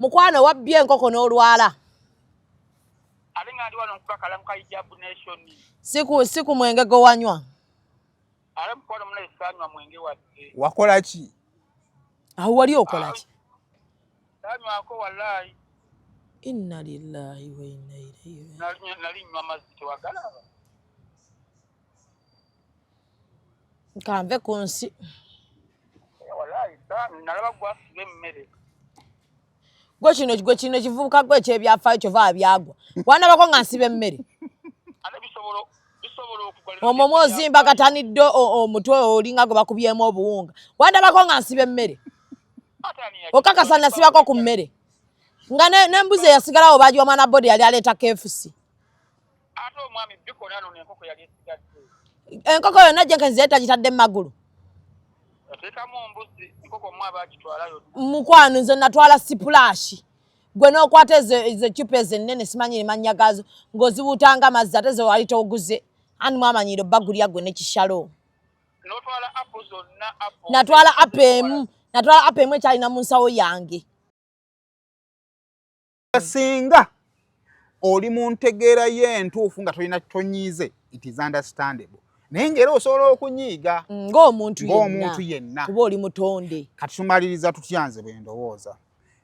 mukwano wabbye enkoko n'olwala. Alinga ndi wano nkukakala mukayijjabu nation. Siku mwenge go wanywa. Ale mukwano muna esanywa mwenge wadde. Wakola ki? Aho wali okola ki? Sanywako wallahi. Inna lillahi wa inna ilayhi. Nalinywa amazzi tewagalaba. Nkanve ku nsi. Wallahi nalaba gwasiba emmere. Gwe kino kivubuka gwe ekyebyafaayo kyova byagwa. Wanabako nga nsiba emmere. Ate bisobola okugolera. Omwo ozimba katanidde omutwe olinga gwe bakubyemu obuwunga. Wanabako nga nsiba emmere. Okakasa nasibako ku mmere. Nga n'embuzi yasigalawo bagiwa mwana bodi yali aleeta KFC. Ate omwami biko nano n'enkoko yali esigadde. Enkoko yonna Jenkins tagitadde mu magulu. Ateekamu mbuzi enkoko mwa bagitwalayo. Mukwano nze natwala splash. Gwe n'okwata ezo chupa ezennene simanyi erinnya gaazo ng'ozibuutanga amazzi ate ze wali toguze. Ani Amanyiiro bagulya gwe n'ekishalo. N'otwala apple zonna apple. Natwala apple emu ekyalina mu nsawo yange. Singa oli mu ntegeera y'entuufu nga tolina tonyiize, it is understandable. Naye ng'era osobola okunyiiga ng'omuntu yenna kuba oli mutonde. Kati tumaliriza tutyanze bwe ndowooza.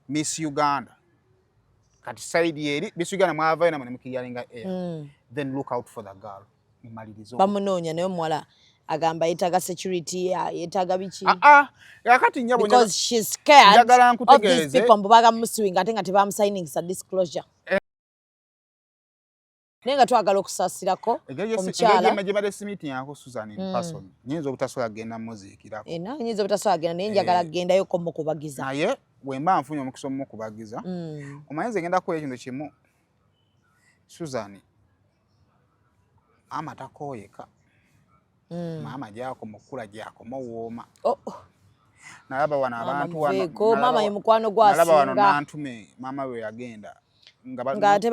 Miss Uganda kati saidi eri Miss Uganda mwavayo namwe mukiriyalinga air. Then look out for the girl. Mumalirizo bamunoonya naye omuwala agamba yetaga security yetaga biki. Yakati nyabo because she's scared of these people mbubaga muswinga ate nga tebamusigning sa disclosure. Nenga twagala okusasirako omukyala ngege simiti yako Suzan in person. Nyinza obutasobola genda muziikirako. Nyinza obutasobola genda naye njagala gendayo ko mukubagiza. Naye wemba nfunye omukisa mukubagiza. Omanyize genda ko ekintu kimu. Suzan amatakoyeka. Maama gyako mukula gyako muwooma. Nalaba wana abantu wana. Ko mama ye mukwano gwasinga. Nalaba wana nantume mama we yagenda. Ngate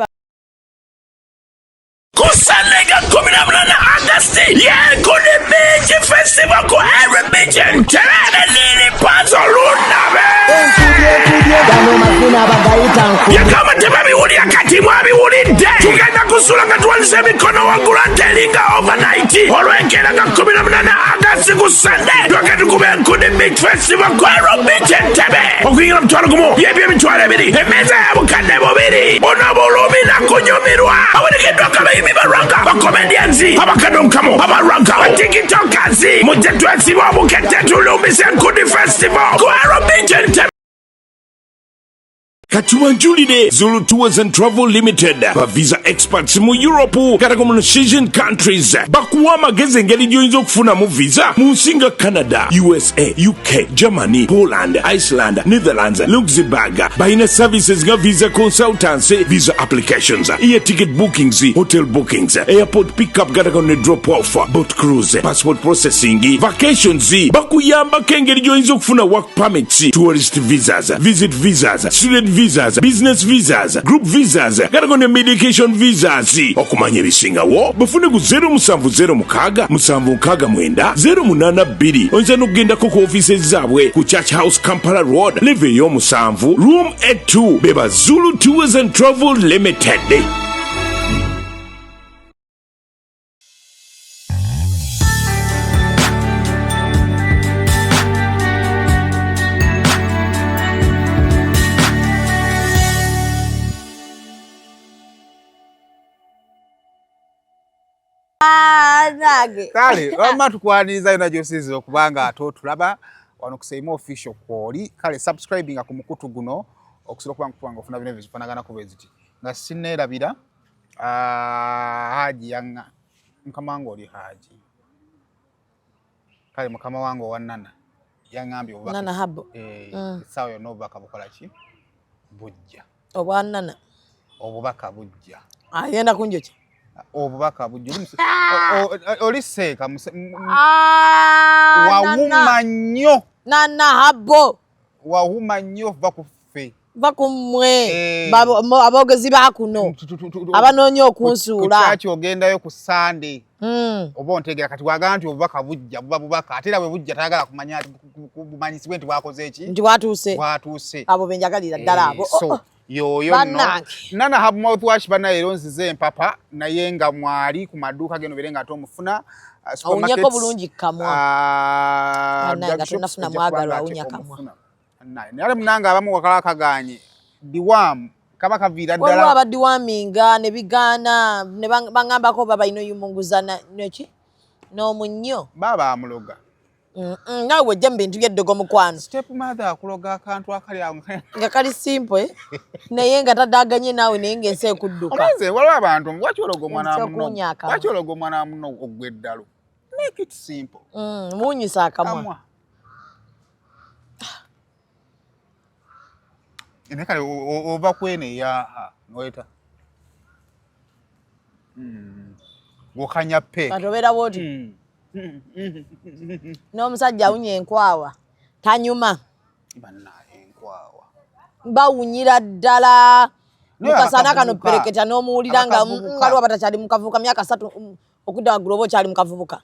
Kusalega 18 August yekune beach festival ku Arabian Terana lili pazo lunabe yakama tebabiwuli akati mwabiwulidde tugenda kusula nga twalise emikono waggulu telinga overnight olw'enkeera nga 18 August ku Sunday twake tukube enkune beach festival ku Arabian Tebe okuyingira mutwalo gumu byebyo emitwalo ebiri emmeeza ya bukadde bubiri bonabulumi nakunyumirwa awerekeddwa kabayimi baranga bakomedianzi abakadonkamo abaranga batikitokazi mujje twesiba obukette tulumbise enkuni festival ku Arabian Tebe. Katuwanjulire Zulu Tours and Travel Limited ba visa experts mu Europe kata mu Asian countries bakuwa amagezi engeri gy'oyinza okufuna mu visa mu nsi nga Canada, USA, UK, Germany, Poland, Iceland, Netherlands, Luxembourg. Bayina services nga visa consultancy, visa applications, air ticket bookings, hotel bookings, airport pickup kata ne drop off, boat cruise, passport processing, vacations. Bakuyambako engeri gy'oyinza okufuna work permits, tourist visas, visit visas, student visas, business visas, group visas, kata medication visas. Okumanya ebisingawo bafune ku 0706 769 082 oyinza n'okugendako ku offices zaabwe ku Church House Kampala Road level ey'omusanvu room 82 beba Zulu Tours and Travel Limited. Kale wamma tukwaniriza yona gyosizi okubanga tulaba wano ku Seymour official kwoli kale subscribing ku mukutu guno okusobola kubanga ofuna bino bifanagana ku beziti nga sinerabira Haji yanga mukama wange oli Haji kale mukama wange wanana yangambye obubaka nana habo sawa yo nobaka bukola ki bujja obwanana obubaka bujja ayenda kunjoki obubaka bujja oliseeka wawuma nnyo nana habo wawuma nnyo va ku ffe bakumwe abogezi bakuno abanoonya okunsuula kukyaki ogendayo ku Sunday oba ontegera kati wagaa nti obubaka bujja buba bubaka ate era bwe bujja tayagala kumanya bumanyisibwe nti bwakoze eki nti bwatuuse abo benjagalira ddala abo yoyo no nana have mouthwash banaero nzize empapa naye nga mwali ku maduuka geno bere nga ate omufuna awunyeko bulungi kamwa nga tonafuna mwagalo awunya kamwa nale munanga abamu wakala kaganye diwam kaba kaviira ddala waliwo abadiwaminga ne bigaana ne bangambako baba ino yumunguza neki n'omunnyo baba amuloga nawe wejja mu bintu by'eddogo mukwano step mother akuloga akantu akali awo nga kali simple naye nga tadaganye naawe naye ng'ensi ekudduka omanze waliwo abantu wakyologa omwana muno ogw'eddalo make it simple muwunyisa akamwa ene kale ova kwene ya noeta gokanya pe katobera boti n'omusajja awunya enkwawa tanyuma banna enkwawa bawunyira ddala mukasana kano pereketa n'omuwulira nga waliwo batakyali mu kavubuka myaka 3 okudda waggulu oba okyali mu kavubuka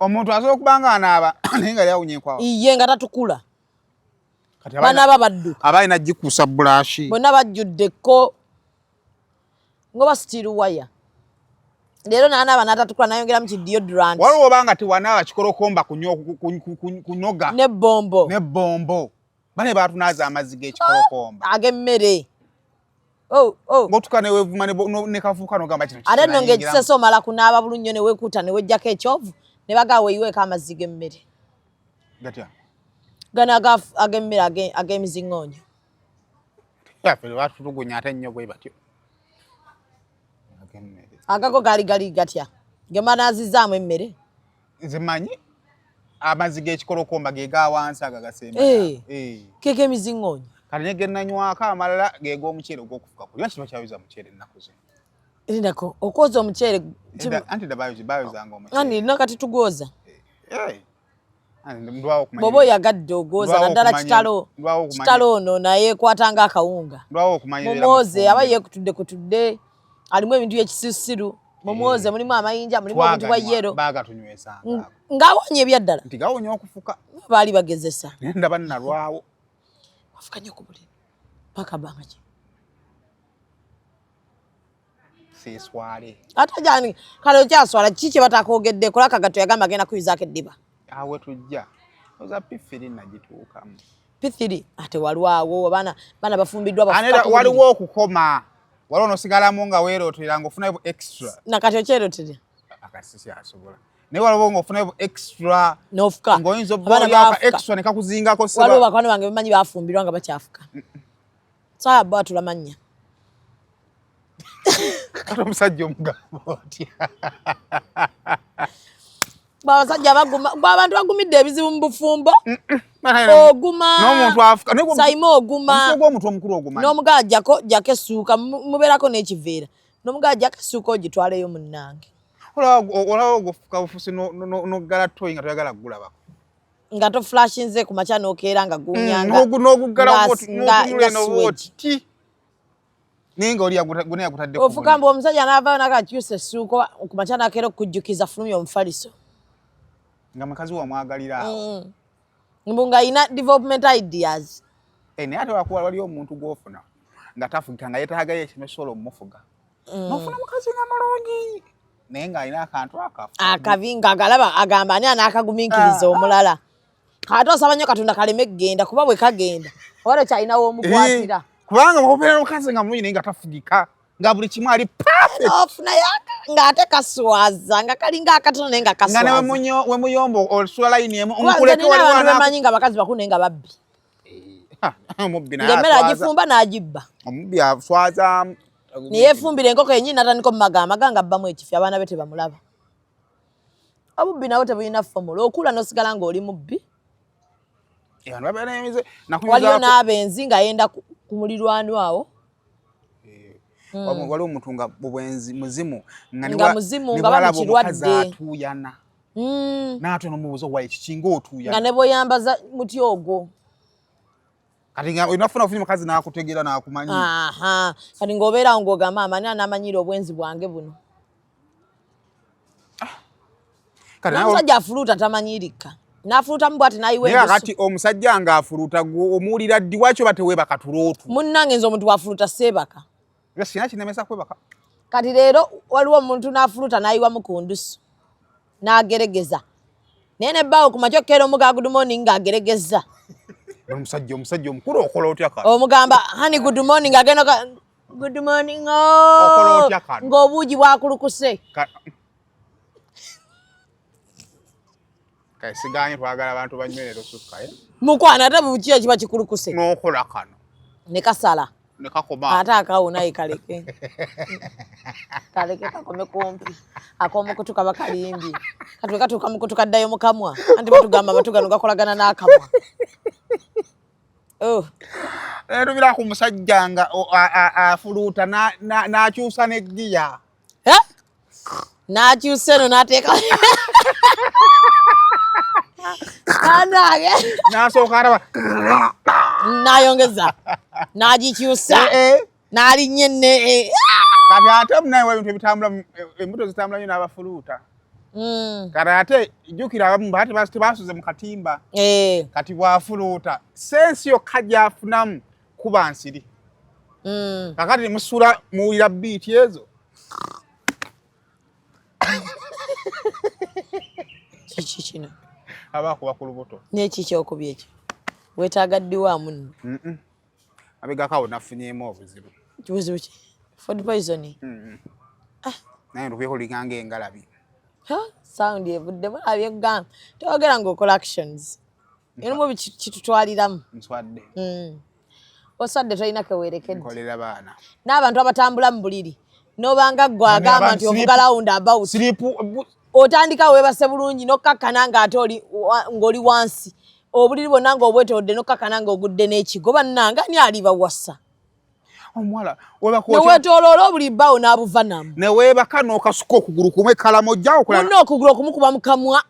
omuntu asobola okubanga anaaba naye nga yawunya enkwawa iye nga tatukula banaaba badduka aba alina gikuusa bulashi bonna bajjuddeko ngoba steel wire leero naanaaba n'atatukula nayongeramu ki deodorant waliwo obanga tiwanaaba kikolokomba kunoga n'ebbombo bane batunaaza amazzi g'ekikolokomba ag'emmere ng'otuka neweevuma ne kavuuka n'ogamba kino ate nno ng'ekisese omala kunaaba bulungi ne weekuuta ne weggyako ekyovu ne bagaa weeyiweeko amazzi g'emmere gatya gano ag'emmere ag'emiziŋŋoonyo yaffe batutulugunya ate nnyo bwe batyo agago gaali gatya gemanaazizaamu emmere zimanyi amazzi g'ekikolokomba ge ga wansi agagasembera keke emiziŋŋoonyo kati ne genanywako amalala ge g'omuceere ogw'okufuka kulya kiba kyayoza muceere ennaku zino erindako okwoza omuceere anti bayozanga omuceere ani nina kati tugwoza bw'oba oyagadde ogwoza naddala kitalo ono naye kwatanga akawunga mumwoze aba yeekutudde alimu ebintu by'ekisirusiru mumwoze mulimu amayinja mulimu obuntu bwa yero ng'awonya ebyaddala nti gawonya okufuka baali bagezesa ndaba nnalwawo wafuka nnyo ku buliri paka bbanga ki seeswale ate jani kale okyaswala kiki kye batakoogedde kola kagato yagamba agenda kuyizaako eddiba awe tujja oza P3 nagituukamu P3 ate walwawo bana bafumbiddwa waliwo okukoma waliwo nosigalamu nga weerootera ng'ofunayo extra nakati okyerootera akasisi asobola naye waliwo ng'ofunayo extra n'ofuka ng'oyinza obbaolyaka extra ne kakuzingako waliwo bakwano bange bamanyi bafumbirwa nga bakyafuka saya bba tulamanya kati omusajja omugamba otya abasajja abantu bagumidde ebizibu mu bufumbo oguma n'omuntu afuka sayima oguma ogw'omuntu omukulu oguma n'omugala jjako essuuka mubeerako n'ekiveera n'omugala jjako essuuka ogitwaleyo munnange olawo ogufuka bufusi n'oggala toyi nga toyagala gulabako nga toflashinze ku makya n'okeera nga gunyanga n'oguggala n'otunula oti naye nga gune yagutadde ofuka mbu omusajja n'avaayo nakakyusa essuuka ku makya n'akeera okujjukiza fulumya omufaliso nga mukazi wamwagalira awo mbu ng'ayina development ideas naye ate wakuba waliyo omuntu gw'ofuna nga tafugika nga yeetaagayo ekimesola omumufuga n'ofuna mukazi nga mulungi naye ng'alina akantu akabi ng'agalaba agamba ani anaakagumiikiriza omulala kati osaba nnyo katonda kaleme kgenda kuba bwe kagenda oba kyalina w'omukwatira kubanga obeera mukazi nga mulungi naye nga tafugika nga buli kimu ali perfect ofunayo ng'ate kaswaza nga kalinga akatono naye nga kaswaza nga we muyombo osula layini emu nkuleke waliwo bemanyi nga bakazi bakulu naye nga babbi omubbi ng'emmere agifumba n'agibba omubbi aswaza neyeefumbira enkoko yennyini natandika omumagamaga nga abbamu ekifi abaana be tebamulaba obubbi nabwo tebulina fomula okula n'osigala ng'oli mubbi waliyo n'abenzi ng'ayenda ku mulirwano awo waliwo omuntu nga bubwenzi muzimu nga muzimu nga bamukirwadde atuuyana n'ate n'omubuuza waye kiki ng'otuuyana nga ne bw'oyambaza muti ogwo kati nga unafuna ofuna mukazi nakutegera nakumanyi aha kati ngobera ngogamba amani anamanyira obwenzi bwange buno kati omusajja afuluta tamanyirika nafuluta mbwate nayiwe naye kati omusajja nga afuluta omuwulira ddi wakyo batewebaka tulootu munnange nze omuntu wafuluta sebaka sina kinemesa kwebaka kati leero waliwo omuntu nafuluta nayiwa mukundusu nageregeza naye nebbawo kumakyokero omuga good morning ng'ageregeza omusajja omukulu okola otya kati omugamba hani good morning agenda good morning okola otya kati ng'obuugi bwakulukuse kale siganye twagala abantu banywere sukka mukwana ate buki ekiba kikulukuse n'okola kano ne kasala ne kakoma ate akawo naye kaleke kakome kumpi ak'omukutu kaba kalimbi kati katuuka mukutu kaddayo mukamwa anti batugamba amatu gano gakolagana n'akamwa tubira ku musajja nga afuluuta n'akyusa n'eggiya n'akyusa eno n'ateeka anage n'asooka araba n'ayongeza n'agikyusa n'alinnya enne kati ate munaye ebintu ebitambula embuto zitambula nnyo n'abafuluuta kati ate jjukira abamu bati tebasuze mu katimba kati bw'afuluuta sensi yokka gy'afunamu kuba nsiri kakati nemusula muwulira biiti ezo kiki kino abakuba ku lubuto n'ekiki okubya ekyo weetaaga ddiwaamu nno abegakawo nafunyemu obuzibu kibuzibu ki food poisoning naye ntukwekuliganga engalabi sound evuddemu abye gamba tewogera ng'okola actions erimu kitutwaliramu nswadde oswadde tolina kewerekedde nkolera baana n'abantu abatambula mu buliri n'obanga ggwe agamba nti ovuga round about otandika weebase bulungi n'okkakkana ng'ate ng'oli wansi obuliri bwonna ng'obwetodde n'okkakkana ng'ogudde n'ekigo bannanga ani aliba wassa omuwala neweetooloola obuli bbaawo n'abuvanamu neweebaka n'okasuka okugulu kumu ekkalamo ojjawo munna okugulu okumukuba mu kamwa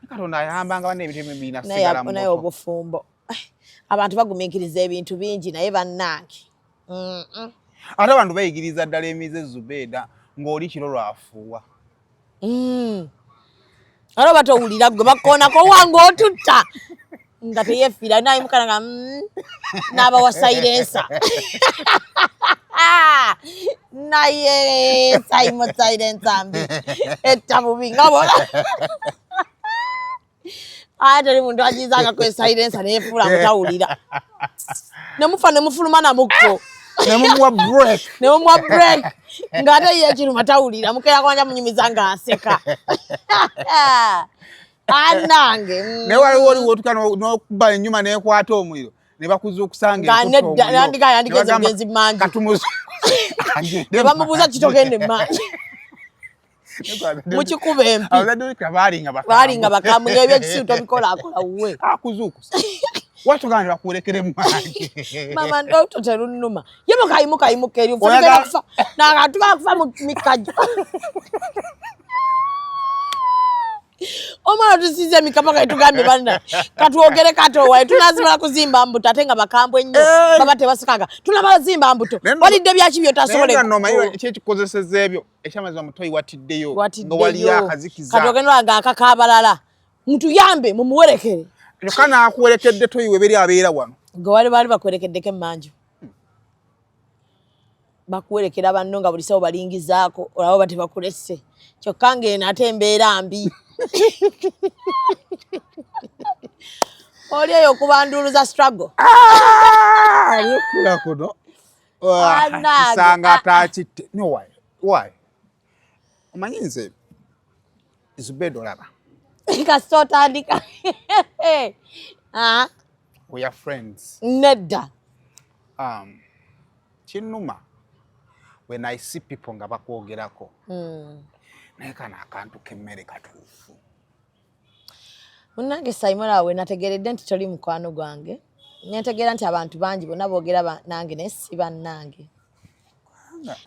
katonda ayambanga banna ebintu ebiina sigala naye obufumbo abantu bagumiikiriza ebintu bingi naye bannange ate abantu bayigiriza ddala emize Zubeeda ng'oli kiro lwafuuwa ate oba towulira gwe bakoonako wange otutta nga teyefiira nayimukana nga n'abawa silensa naye sayimo silensa mbi etta bubi nga bona ate teri muntu agizangako esilensa neyefuula mutawulira nemufa nemufuluma namukko nemumuwa break ng'ate ye ekiruma tawulira mukeera kwanja munyumiza ng'aseka anange naye waliwo oliwotuka n'okuba ennyuma n'ekwata omuliro ne bakuzuukusanga yandigeze mugenzi mangi ne bamubuuza kitogende mangi mukikuba empi baalinga bakambwe ng'ebyo ekisiru tobikolaakola wuwe akuzuukusa watugana ne bakuwerekere mangi mama ndoto terunnuma ye mukayimuka eri ofugenda kufa nakantu bakufa mu mikajjo omwana tusize emikama kaitugambye banna katwogere katowaye tunazimala kuzimba mbuto ate nga bakambwe ennyo baba tebasikanga tunabazimba mbuto walidde byaki byotasobole ekyekikozeseza ebyo ekyamazima mutoyi watiddeyo nga waliyo akazikiza katwogenda nga akakaabalala mutuyambe mumuwerekere yoka nakuwerekedde toyi weberi abeera wano nga wali baali bakwerekeddeko emmanju bakuwerekera banno nga buli sawo balingizaako olaba bati bakulesse kyokka ng'eno ate embeera mbi oli eyo okubanduuluza struggle aliyekula kuno kisanga atakitte no why omanyi nze Zubeeda olaba kasita otandika we are friends nedda kinnuma when I see people nga bakwogerako naye kano akantu k'emmere katuufu munnange sayimola we nategeredde nti toli mukwano gwange netegeera nti abantu bangi bonna boogera nange naye si bannange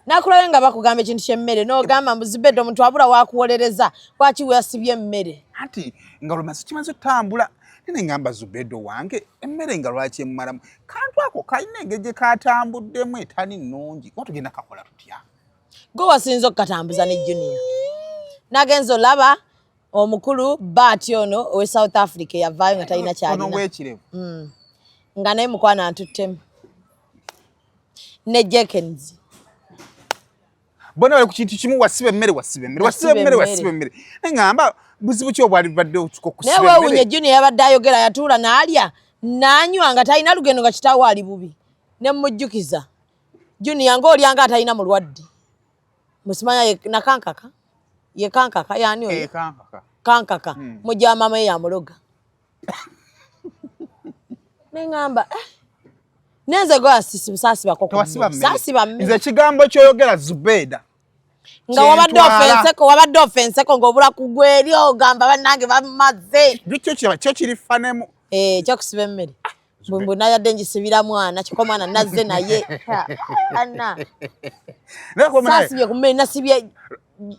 nakulabe nga bakugamba ekintu ky'emmere n'ogamba mbu Zubeeda omuntu wabula wakuwolereza lwaki weasibye emmere anti nga lwemaze kimaze otambula Nene ngamba Zubedo wange emmere nga lwaki emmalamu kantu ako kalina engeri katambuddemu etani nnungi watugenda kakola tutya gwe wasinza okukatambuza ne Junior nagenzo laba omukulu Bati ono owe South Africa yavaayo nga talina kyalina ono wekirevu nga naye mukwana antuttemu ne Jenkins bona wali ku kintu kimu wasiba emmere ngamba buzibu ki obwali badde okusiba emmere newe unye Junior yabadde ayogera yatuula n'alya n'anywa nga talina lugendo nga kitaawo ali bubi ne mujjukiza Junior ng'olya nga atalina mulwadde musimanya nakankaka ye kankaka yani oyo kankaka mujja mama ye yamuloga nengamba neze go asisi bako sasiba nze kigambo kyoyogera Zubeda nga wabadde offenseko ng'obula kugweri ogamba bannange bamaze kyo kiri fanemu kyokusiba emmere bwe nayadde ngisibira mwana kikomwana nazze naye ana sasibye ku mmere nasibye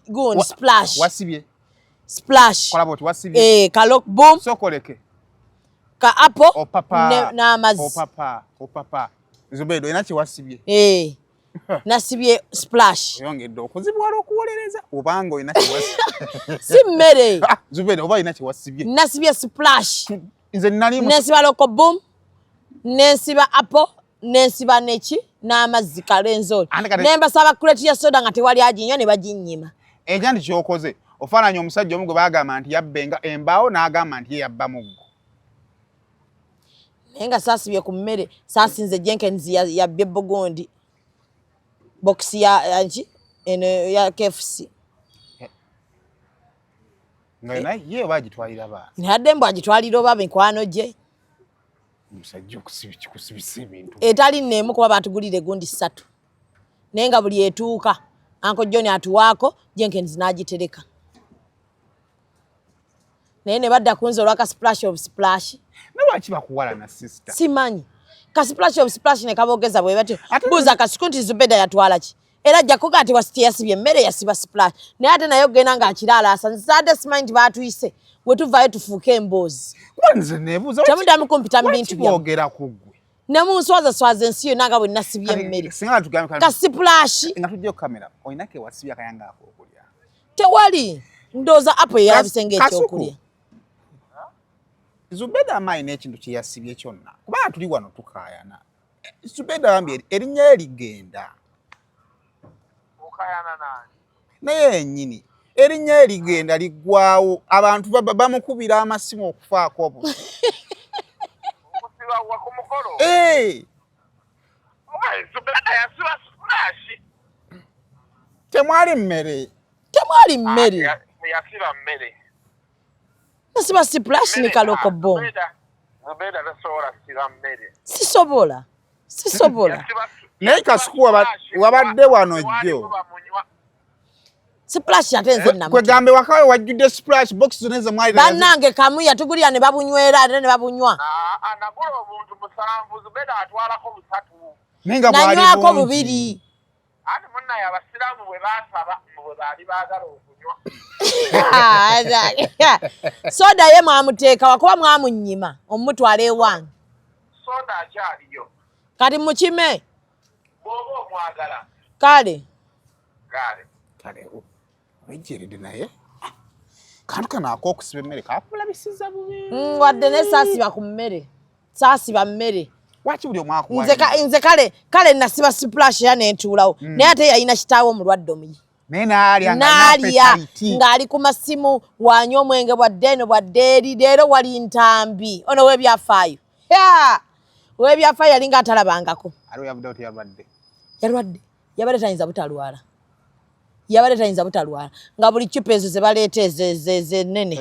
gundi splash wasibye splash kola boti wasibye kalok boom sokoleke ka apple opapa n'amazzi opapa Zubedo ina kiwasibye nasibye splash yongedde okuzibwala okuwolereza obanga ina kiwasibye si mmere Zubedo oba ina kiwasibye nasibye splash nze nali nesiba loko boom nesiba apple nesiba neki n'amazzi kalenzoli nembasaba kreti ya soda nga tewali aginywa ne baginnyima ejandi kyokoze ofaananya omusajja omu gwe baagamba nti yabbenga embaawo n'agamba nti ye yabba muggo naye nga saasibye ku mmere saasinze Jenkins yabbye Bogondi boxi ya KFC nga ye oba agitwalira baana nadde mbu agitwalira oba enkwano gye omusajja kusibisa ebintu etali nneemu kuba batugulire gundi 3 naye nga buli etuuka Uncle John atuwaako Jenkins n'agitereka naye ne badda kunze olwaka splash of splash lwaki bakuwala na sister simanyi ka splash of splash ne kabogeza bwe batyo buuza kasikunti Zubeda yatwala ki era jakuga ati wasiti yasibye emmere yasiba splash naye ate naye ogenda nga akirala asanzade simanyi nti batuyise we tuvaayo tufuuke emboozi kwanze nebuuza temuddamu kumpita mu bintu byammwe boogera ku ggwe ne munswaza ensi yonna nga bwe nasibye emmere ka splash nga tujja ku kamera olinako ewasibye akayanga ak'okulya tewali ndooza apo yeyalabise ng'ekyokulya Zubeda amaanyi n'ekintu kye yasibye kyonna kubanga tuli wano tukaayana Zubeda bambi erinnya erigenda okaayana nani naye yennyini erinnya erigenda liggwawo abantu bamukubira amasimu okufaako okusiba wa ku mukolo Zubeda yasiba splash temwali mmere yasiba mmere nasiba splash ni kaloko boom Zubeda tasobola siba mmere sisobola naye kasuku wabadde wano jjo splash ate nze namu kwegambe wakawe wajjudde splash box zonna ze mwali bannange kamu yatugulira ne babunywera ate ne babunywa nagula omuntu 7 Zubeda atwalako 3 nanywako 2 ate munnaye abasiraamu bwe basaba bwe baali baagala okunywa soda ye mwamuteeka wakuba mwamunnyima omutwala ewange soda akyaliyo kati mukime bw'oba omwagala kale ojjeredde naye kantu kano ak'okusiba emmere kakulabisiza bubi wadde ne saasiba ku mmere saasiba mmere waki buli omwaka nze kale nasiba splash ya nentuulawo naye ate yalina kitaawo omulwadde omuyi naye n'alya ng'ali ku masimu wanywa omwenge bwadde eno bwadde eri leero wali ntambi ono w'ebyafaayo w'ebyafaayo yali nga atalabangako yalwadde yabadde tayinza butalwala nga buli cupa ezo ze baleeta ennene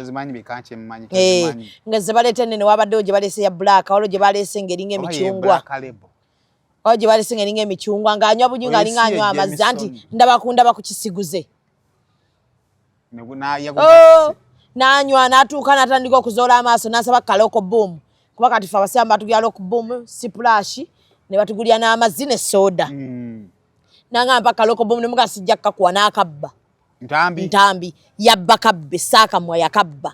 nga ze baleeta ennene wabaddewo gye baleese ya black waliwo gye baleese ng'eringa emicungwa waliwo gye baleese ng'eringa emicungwa ng'anywa bunyu ng'alinga anywa amazzi anti ndaba ku kisiguze n'anywa n'atuuka n'atandika okuzoola amaaso n'asaba kaloko boom kuba kati fe abasiraamu batugulira loko boom splash ne batugulira n'amazzi ne soda nangamba kaloko bomu ne muga sijja kakuwa n'akabba ntambi yabba kabbe saakamwa yakabba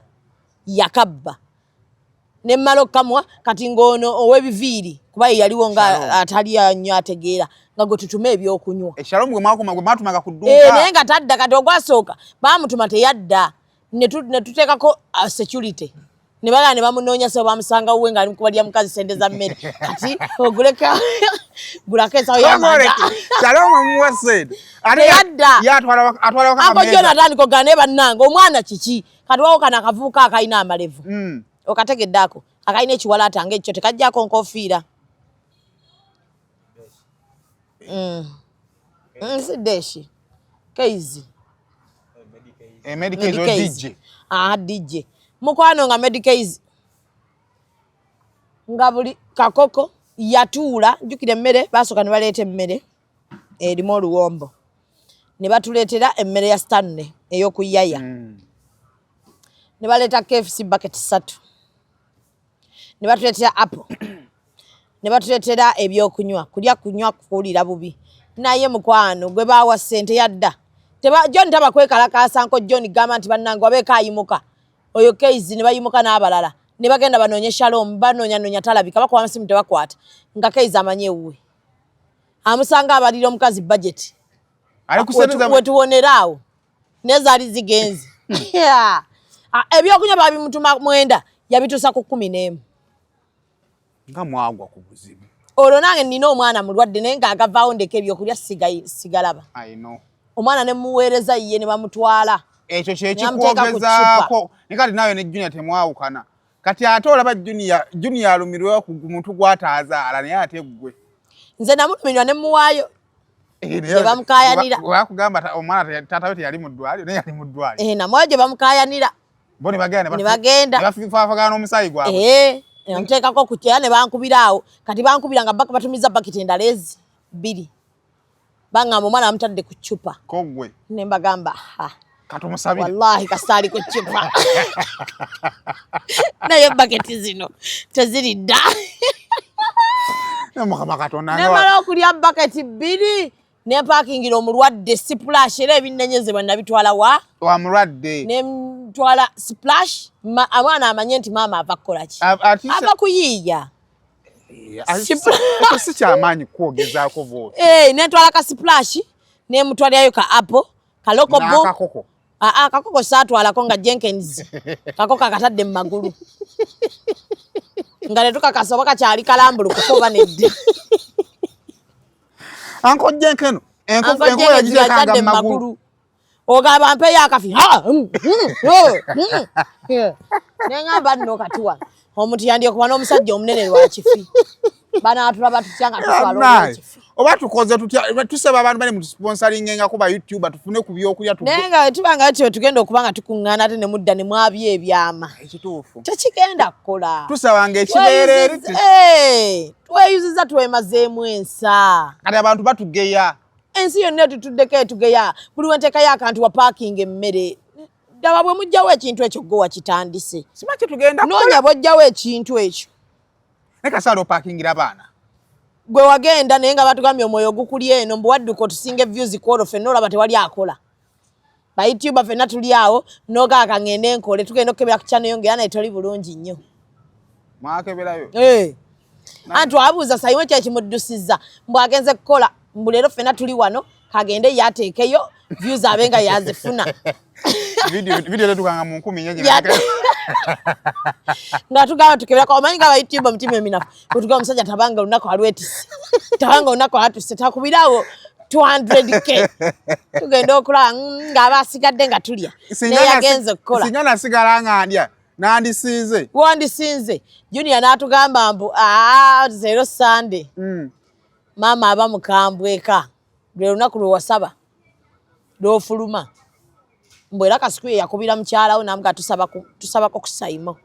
ne mmalo kamwa kati ngono owebiviiri kuba yaliwo nga atali annyo ategeera nga gwe tutume ebyokunywa Shalom gwe mwatumaga ku dduuka naye nga tadda kati ogwasooka baamutuma teyadda ne tuteekako security ne bagala ne bamunoonya so bamusanga uwe ng'ali mukubalya mukazi sente za mmere kati oguleka gulako ensawo y'amanda Shalom muwase teyadda atwala Uncle Jonathan kogane bannanga omwana kiki kati wawo kana akavubuka akayina amalevu okategedde ako akayina ekiwalaata ng'ekyo tekajjako nkofiira Sideshi Keizi Medicaid DJ mukwano nga Medicaid nga buli kakoko yatuula njukira emmere basooka ne baleeta emmere erimu oluwombo ne batuleetera emmere ya Stanley ey'okuyaya ne baleeta KFC bucket 3 ne batuleetera apple ne batuleetera ebyokunywa kulya kunywa kuwulira bubi naye mukwano gwe baawa ssente yadda John tabakwekalakaasa Uncle John gamba nti bannange wabeeko ayimuka oyo Keizi ne bayimuka n'abalala ne bagenda banoonye Shalom banoonya talabika bakuba amasimu tebakwata nga Keizi amanyi ewuwe amusanga abalira omukazi budget wetuwoneraawo nezaali zigenzi ebyokunywa babimutuma 9 yabituusa ku 11 nga mwagwa ku buzibu olwo nange nina omwana mulwadde naye ng'agavaawo ndeka ebyokulya sigalaba omwana ne muweereza ye ne bamutwala ekyo kyekikwogezaako ne kati nawe ne Junior temwawukana kati ate olaba Junior alumirwewo ku muntu gw'ataazaala naye ate ggwe nze namulumirwa ne muwaayo gye bamukayanira wakugamba omwana taata we teyali mu ddwaliro naye yali mu ddwaliro namwayo gye bamukayanira bo ne bagenda ne bafaafagana n'omusaayi gwabwe namuteekako ku kyera ne bankubiraawo kati bankubira nga batumiza bakiti endala 2 bangamba omwana bamutadde ku ccupa kogwe ne mbagamba kati omusabire wallahi kasaali ku ccupa naye baketi zino teziri dda Mukama Katonda nemala okulya baketi 2 ne parkingira omulwadde splash era ebinnenyezebwa nabitwala wa mulwadde ne mtwala splash abaana amanye nti maama ava kukola ki ava kuyiiya si kyamaanyi kwogezaako vote ne ntwala ka splash ne mutwalyayo ka apple kalokobo kakoko saatwalako nga Jenkins kakoko akatadde mu magulu nga netukakasa oba kakyali kalambulu kukoba nedde Uncle Jenkins enkofu yagiteekanga mu magulu ogamba mpeyo akafi neŋŋamba nno katiwa omuntu yandyokuba n'omusajja omunene lwakifi banaatulaba tutya nga tutwala olwakifi oba tukoze tutya tusaba abantu bali mu sponsoring ku ba YouTube tufune ku byokulya naye nga tubanga ati tugenda okuba nga tukuŋŋaana ate ne mudda ne mwabya ebyama ekituufu tekigenda kukola tusabanga ekibeere tweyuziza twemazeemu ensa kati abantu batugeya ensi yonna tutuddeko etugeya buli wenteekayo akantu wa parking emmere ddaba bwe mujjawo ekintu ekyo gwe wakitandise simaki tugenda noonya bw'ojjawo ekintu ekyo naye kasaala opakingira abaana gwe wagenda naye nga batugambye omwoyo ogukulya eno mbuwadduka otusinga views kwolwo ffenna olaba tewali akola bayutuba ffenna tuli awo nogaaka ngende enkole tugenda okukebera ku channel yonge yana etoli bulungi nnyo mwakeberayo anti wabuuza sayiwe kyekimuddusiza mbwagenze kukola mbu leero ffenna tuli wano kagende yateekeyo views abe nga yazifuna video letukanga mu 10 nga tugamba tukeberako omanyi nga abayutuba omutima eminafu bwetugamba omusajja tabanga olunaku alwetise tabanga olunaku alatuse takubirawo 200k tugenda okulaba ng'aba asigadde nga tulya naye yagenze okukola singa nasigala nga ndya nandisinze wandisinze Junior n'atugamba mbu zero Sunday maama aba mukambwe eka lwe lunaku lwe wasaba lw'ofuluma mbu era kasikuye yakubira mukyalawo namuga tusabako ku sayimo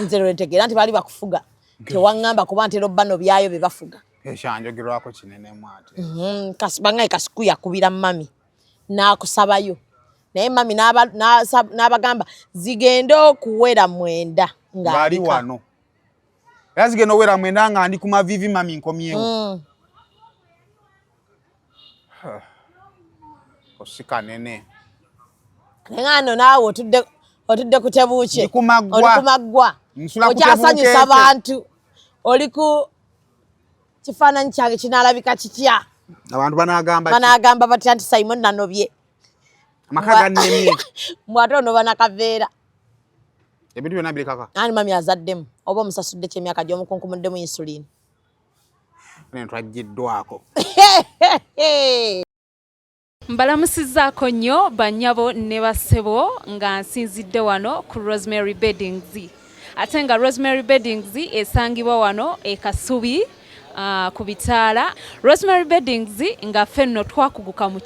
nze lwentegeera nti baali bakufuga tewaŋŋamba kuba ntera obbano byayo be bafuga ekyanjogerwako kinenemu ate bangaye kasiku yakubira mami n'akusabayo naye mami n'abagamba zigende okuwera 9 ngaali wano era zigenda owera 9 nga ndi ku mavivi mami nkomyewo osika nene ngano naawe otudde ku tebuuke Ndi ku maggwa. oli ku maggwa Nsula ku okyasanyusa tebuuke. abantu oli ku kifaananyi kyange kinaalabika kitya Abantu banagamba banagamba batya nti Simon nanobye amaka gannemye. mwate ono banakaveera Ebintu byonna birikaka. ani mami azaddemu oba omusasudde kyemyaka gy'omukunkumuddemu insulin Ne twajjiddwako. Mbalamusizzaako nnyo bannyabo ne bassebo nga nsinzidde wano ku Rosemary Beddings. Ate nga Rosemary Beddings esangibwa wano e Kasubi ku Bitaala. Rosemary Beddings nga ffenno twakuguka mu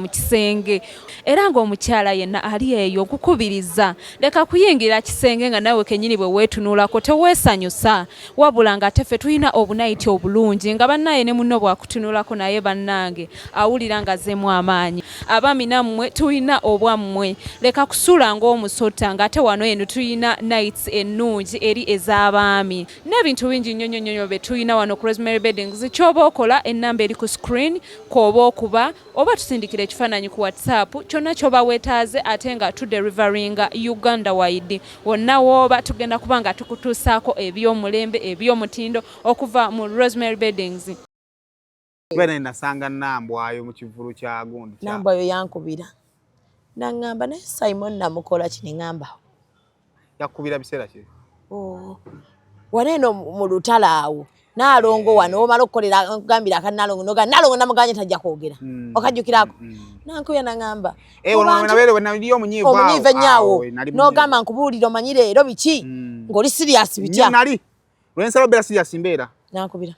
kisenge. Era ng'omukyala yenna ali eyo okukubiriza leka kuyingira kisenge nga nawe kennyini bwe weetunuulako teweesanyusa wabula nga teffe tulina obunayiti obulungi nga bannaye ne munno bwakutunuulako naye bannange awulira nga azzeemu amaanyi abaami nammwe tulina obwammwe leka kusula ng'omusota ng'ate wano eno tulina nights ennungi eri ez'abaami n'ebintu bingi nnyo bye tulina wano ku Rosemary Beddings ky'oba okola ennamba eri ku screen kw'oba okuba oba tusindikira ekifaananyi ku WhatsApp kyonna ky'oba weetaaze ate nga tuderivaringa Uganda wide wonna w'oba tugenda kuba nga tukutuusaako eby'omulembe eby'omutindo okuva mu Rosemary Beddings. Bene nasanga Nambwayo mu kivulu kya Gundi. Nambwayo yankubira naŋŋamba naye Simon namukola kino ŋŋamba Yakubira biseera ki? waneeno mu lutalo awo naalongo wano omala okukolera okugambira akanalongo nalongo namuganye tajja kwogera okajjukirako nankuya naŋŋamba omunyiive nnyawo n'ogamba nkubuulira omanyi leero biki ng'oli siriyasi bitya nali lwensaba beera siriyasi mbeera nankubira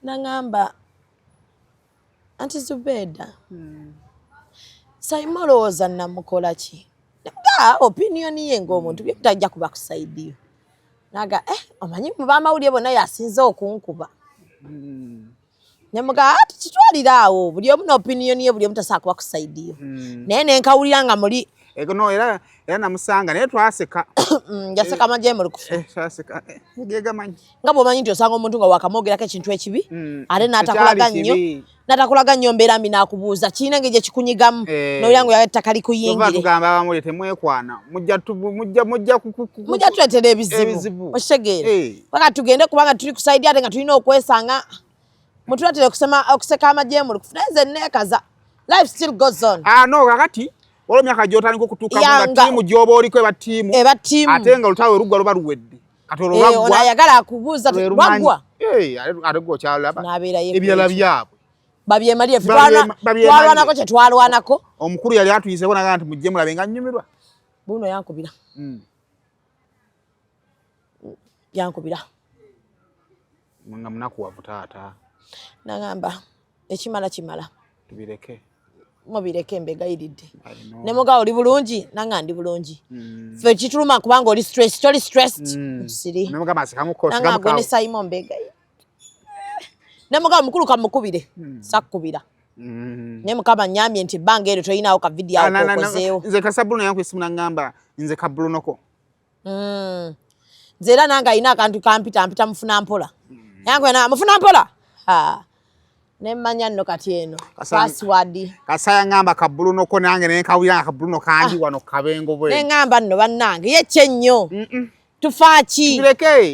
naŋŋamba anti Zubeda Simon olowooza namukola ki nga opiniyoni ye ng'omuntu byemutajja kuba kusaidiyo naga omanyi mu bamawulire bonna yasinze okunkuba nemuga tukitwalira awo buli omu n'opiniyoni ye buli omu tasobola kuba kusaidiyo naye nenkawulira nga muli no era namusanga naye twaseka yaseka amagye mu lukufu gegamanyi nga bw'omanyi nti osanga omuntu nga wakamwogerako ekintu ekibi ate n'atakulaga nnyo mbeera mbi n'akubuuza kiina engeri gye kikunyigamu n'olira nga ettaka likuyingire tugamba abamuli temwekwana mujja tuleetera ebizibu okitegeera paka tugende kubanga tuli kusaidia ate nga tulina okwesanga mutuleetere okuseka amagye mu lukufu naye nze neekaza life still goes on no kakati olwo myaka gy'otandika okutuukamu nga ttiimu gy'oba oliko eba ttiimu ate nga olutalo luggwa luba luwedde kati olwo lwaggwa ono ayagala akubuuza lwaggwa ate gwe okyalaba n'abeerayo ebirala byabwe babyemalire twalwanako kye twalwanako omukulu yali atuyiseko nagaa nti mujje mulabe nga nnyumirwa buno yankubira nga munakuwavu taata naŋŋamba ekimala kimala tubireke mubireke mbegayiridde nemuga oli bulungi nanga ndi bulungi ffe kituluma kubanga oli stress toli stressed siri nanga gwe ne Simon mbegayiridde nemuga mukulu kamukubire sakkubira ne mukama nyambye nti ebbanga eryo toyinaawo ka video awo kokozeewo nze kasabbulono yanku esimu naŋŋamba nze kabbulonoko nze era nange ayina akantu kampita mufuna mpola yange mufuna mpola nemmanya nno kati eno password kasaya ngamba kabbulunoko nange nenkawulira nga kabbuluno kangi wano kabengo bwe neŋŋamba nno bannange yekye nnyo tufaaki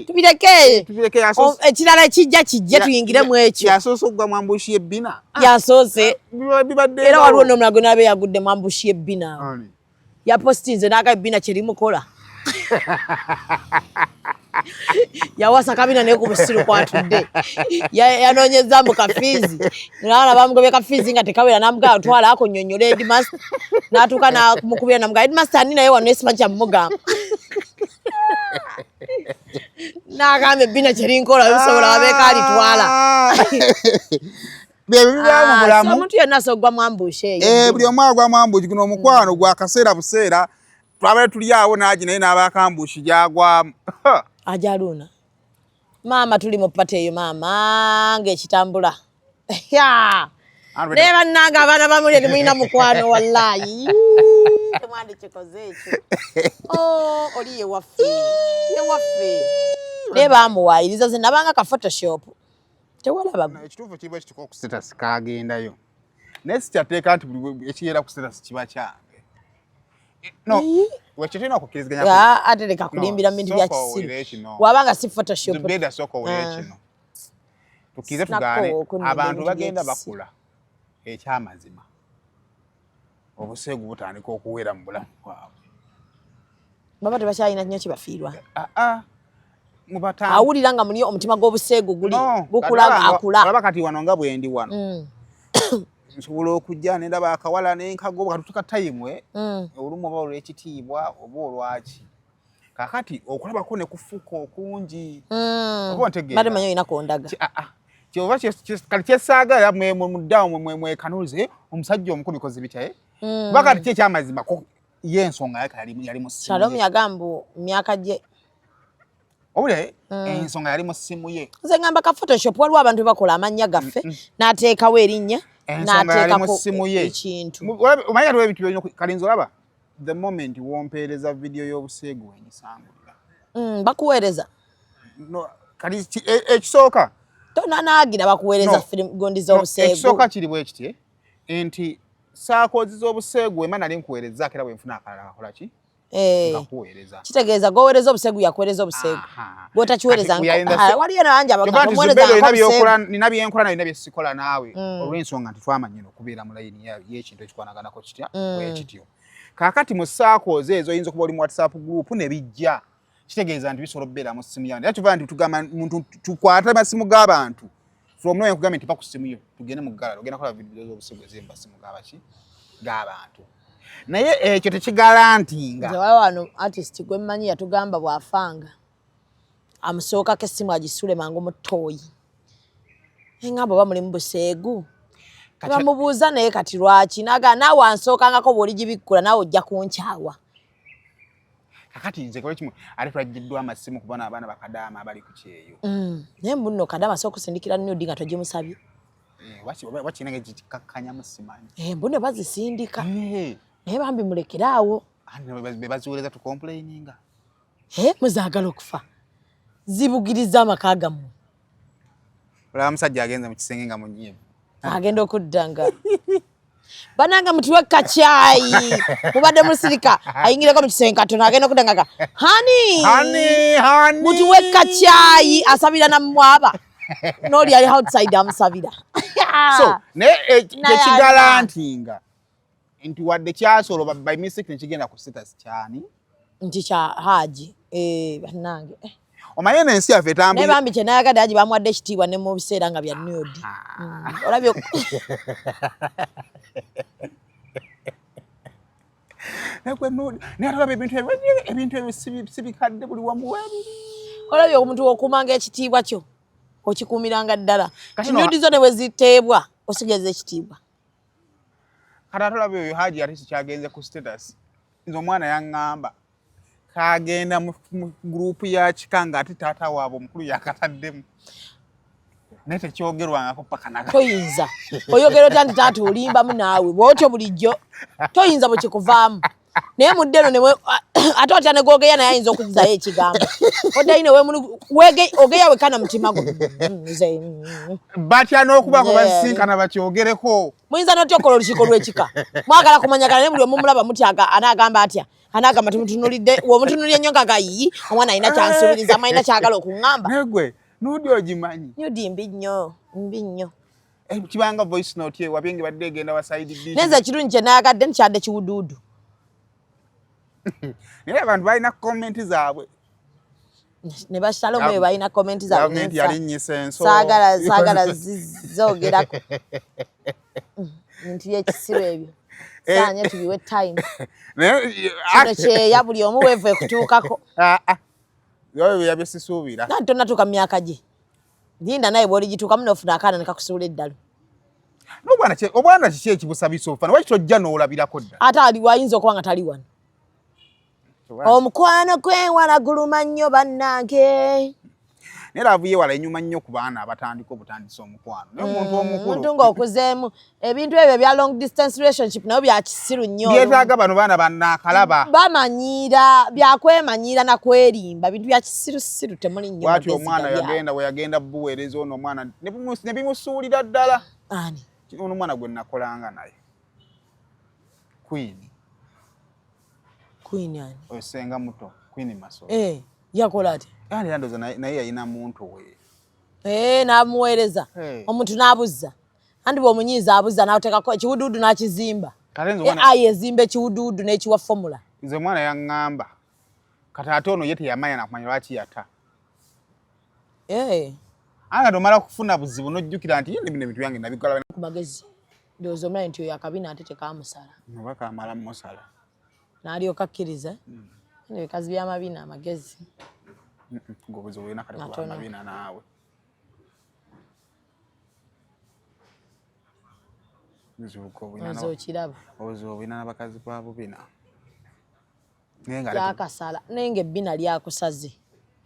tubireke ekirala kijja tuyingiremu ekyo yasoose okugwa mwambushi yebbina yasoose era waliwo n'omulago nabe yagudde mwambushi yebbina yapostinze n'aga ebbina kyerimukola yawasa kabina naye ku busiru kwatudde yanoonyeza mu kafiizi nawana bamugobye kafiizi nga tekawera namugaa twala ako nnyonnyola headmaster n'atuuka namukubira namugaa headmaster ani naye wano esimanyi kyamugamba n'agamba ebbina kyerinkola bisobola wabeeka alitwala omuntu yenna asoggwa mwambushi eyo buli omu agwa mwambushi guno omukwano gwa kaseera buseera twabale tuli awo naagi naye n'abakambushi gyagwamu ajaluna maama tuli mu pate eyo maama ng'ekitambula naye bannange abaana bamulye temulina mukwano wallahi temwandikikoze ekyo oli yewaffe naye bamuwaayiriza ze nabanga ka photoshop tewalaba ekituufu kiba ekituka ku status kagendayo naye sikyateeka nti buli ekiyeera ku status kiba kyange No. Wekitino okukiriziganya. Ya ate leka kulimbira bintu bya kisiru. Wabanga si Photoshop. Zibeda soko wekino. Tukize tugane abantu bagenda bakula. Ekyamazima. Obusegu butandika okuwera mu bulamu bwabwe. Baba tebakyalina nnyo kibafiirwa. Mubatanga. Awulira nga muli omutima gw'obusegu guli gukula akula. Baba kati wano nga bwendi wano. Nsobola okujja nendaba akawala n'enkago katutuka time olumu oba olw'ekitiibwa oba olwaki. Kakati okulabako ne kufuuka okungi. Oba ntegeera. Bade manyo ina kondaga. Kyova kali kyesaagala muddawo mwekanuuze omusajja omukulu bikozi bitya bakati kye kyamazima ye ensonga yake yali mu simu. Shalom yagambu myaka gye. Obule ensonga yali mu simu ye. Nze ngamba ka Photoshop waliwo abantu bakola amannya gaffe n'ateekawo erinnya n'ateekako ekintu. Omanyi aliwo ebintu byolina kalinzi olaba the moment wompeereza video y'obuseegu wenyisangulira. Bakuweereza? Kali ekisooka tonanaagira bakuweereza firimu gondi z'obuseegu. Ekisooka kiri bwe kiti nti saakozi z'obuseegu ema nali nkuweerezzaako era bwe nfuna akalala kakola ki? Ngakuweereza. Kitegeeza gwoweereza obuseegu yakuweereza obuseegu. Bw'otakiweereza waliyo n'abanja nina byenkola nalina bye sikola naawe olw'ensonga nti twamanyira okubeera mu layini y'ekintu ekikwanaganako kitya bwekityo. Kaakati mu saakozi ezo oyinza okuba oli mu WhatsApp group ne bijja. Kitegeeza nti bisobola okubeera mu ssimu yange. Era kiva nti tugamba muntu tukwate amasimu g'abantu. From now nkugambye nti pa ku ssimu yo tugende mu gallery ogenda kola video z'obuseegu eziri mu masimu g'abantu. Naye ekyo tekigalantinga. Nze wano artist gwe mmanyi yatugamba bw'afanga amusookako essimu agisule mangu mu ttooyi. Engamba oba muli mu buseegu. Bamubuuza naye kati lwaki naawe ansookangako bw'oligibikkula naawe ojja kunkyawa. Kakati nze kola kimu ate twagiddwa amasimu kubona abaana bakadaama abali ku kyeyo. Naye mbuno kadaama sooka okusindikira nnyo nga togimusabye. Wakinenge kikakkanya mu simanyi. Mbuno bazisindika. Naye bambi mulekeraawo. Be baziweereza tukomplaininga. Muzaagala okufa. Zibugiriza amaka gammwe. Olaba musajja agenze mu kisenge nga munyiivu. Agenda okuddanga. Bananga mutuwe kacyayi. Mubadde musirika ayingireko mu kisenge katono agenda okuddanga. Honey. Mutuwe kacyayi asabira nammwaba. N'oli ali outside amusabira. So tekigalantinga nti wadde kyasolo by mistake nekigenda ku status kyani nti kya Haji bannange omanyi n'ensi yaffe etambula. Naye bambi kye nayagadde Haji bamuwadde ekitiibwa ne mu biseera nga bya nude. Olabye naye atolaba ebintu ebyo sibikadde buli wamu weebiri. Olabye omuntu okumanga ekitiibwa kyo okikuumiranga ddala. Nude zo ne bwe ziteebwa osigeza ekitiibwa. Kati atolaba oyo Haji ate kyagenze ku status. Nze omwana yaŋŋamba kagenda mu group ya kikanga ate taata waabwe omukulu yakataddemu. Naye tekyogerwangako paka naga. Toyinza. Oyogera otya nti taata olimbamu naawe. Bw'otyo bulijjo. Toyinza bwe kikuvaamu. Naye muddeno ne ate otya ne gwogeya naye ayinza okuzzayo ekigambo. Odayine ogeya wekana mutima gwo. Batya n'okubaako basisinkana bakyogereko. Muyinza n'otya okola olukiiko lw'ekika. Mwagala kumanyagana naye buli omu mulaba muti anaagamba atya. Anaagamba tumutunulidde womutunulye ennyo nga gayi omwana alina kyansubiriza alina kyagala okuŋŋamba. Negwe nuudi ogimanyi. Nuudi mbi nnyo. Kibanga voice note ye wabyengi badde egenda wa side dish. Neze ekirungi kye naagadde nkyadde kiwuduudu. Naye abantu balina komenti zaabwe. Ne bashalom eyo balina komenti zaabwe. Gavumenti yalinnyisa enso. Saagala zoogerako. Bintu by'ekisibo ebyo. Saanye tubiwe time. Kino kyeya buli omu weevuye kutuukako. Yoyo yabisisuubira. Nati tonnatuuka mu myaka gye. Linda naye bw'oligituukamu n'ofuna akaana ne kakusuula eddalo. Obwana kiki ekibusabisa ofana lwaki tojja n'olabirako ddala? Ate ali wayinza okuba nga tali wano. Omukwano gwewala guluma nnyo bannange. Naye laavu yeewala enyuma nnyo ku baana abatandika obutandisa omukwano. Naye omuntu omukulu. Omuntu ng'okuzeemu ebintu ebyo bya long distance relationship nabyo bya kisiru nnyo. Byetaaga bano baana bannaakalaba. Bamanyiira byakwemanyiira na kwerimba bintu bya kisirusiru temuli nnyo. Bw'atyo omwana yagenda buweereza ono omwana ne bimusuulira ddala. Ani? Ono omwana gwe nakolanga naye. Queen. Queen yani. Osenga muto Queen Maso. Yakola ati. Yani yandoza naye yayina muntu we. Namuweereza. Omuntu n'abuzza. Andi bw'omunyiiza abuzza n'ateekako ekiwuduudu n'akizimba. Ayezimba ekiwuduudu n'ekiwa formula. Nze mwana yaŋŋamba. Kati ate ono ye teyamanya nakumanya lwaki yata. Anga tomala kufuna buzibu n'ojjukira nti yende bino ebintu byange nabikola ku magezi. Ndowooza omanyi nti oyo akabina ate tekaamusala. Oba kaamala musala. N'alyoka akkiriza. Bino ebikazi by'amabina amagezi. Ngobuzibu olina kati kuba amabina naawe. Obuzibu obulina n'abakazi ba bubina. Yakasala nenga ebbina lyakusaze.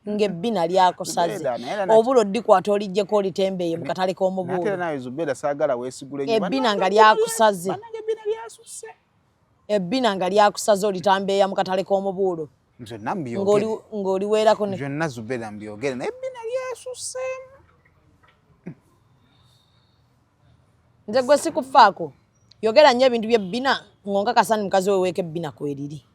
Ng'ebbina lyakusaze. Obula oddikwata olijjeko olitembeeye mu katale k'omubuulo. Ate nawe Zubeda saagala weesigule nnyo. Ebbina nga lyakusaze. Ebbina nga lyakusaze olitambeeya mu katale k'omubuulo. Nzonna mbyogere. Ng'oliweerako ne. Byonna Zubeda mbyogere naye ebbina lyasuseemu. Nze gwe sikufaako. Yogera nnyo ebintu by'ebbina ng'onga kasani mukazi we weeko ebbina kweriri.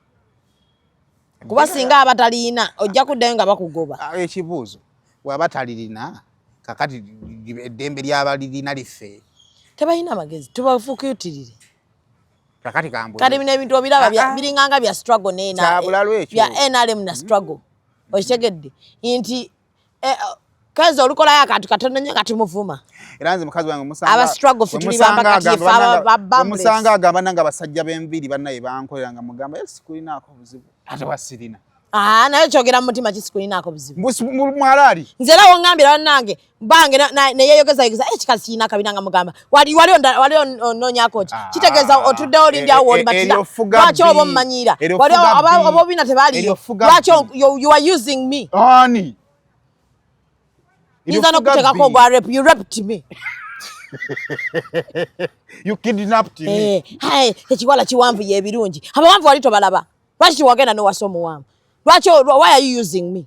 Kuba singa abataliina ojja kuddayo nga bakugoba. Ekibuuzo bw'aba talirina kakati eddembe ly'abalirina liffe. Tebalina magezi tubafuukiutirire. Kakati kambuze. Kati bino ebintu obiraba biringanga bya struggle n'ena. Kyabulalo ekyo. Bya NRM na struggle. Okitegedde nti kazi olukolayo akantu katono nnyo kati muvuma. Era nze mukazi wange musanga aba struggle ffe tuli bambakatifu ababambles. Musanga agamba nange abasajja b'enviiri bannaye bankoleranga mugamba sikulinaako buzibu ate wasirina. Naye kyogera mu mutima kisikulinaako buzibu. Mwalaali. Nze era wongambira bannange bange neyeyogeza ekikazi kirina akabina nga mugamba wali onoonyako ki kitegeeza otuddewo olindyawo oli matira lwaki oba omumanyiira wali oba obina tebaaliyo lwaki you are using me. Ani Yinza n'okuteekako ogwa rep, you raped me. You kidnapped me. Ekiwala kiwanvu y'ebirungi. Abawanvu wali tobalaba. Lwaki wagenda n'owasa omuwanvu? Why are you using me?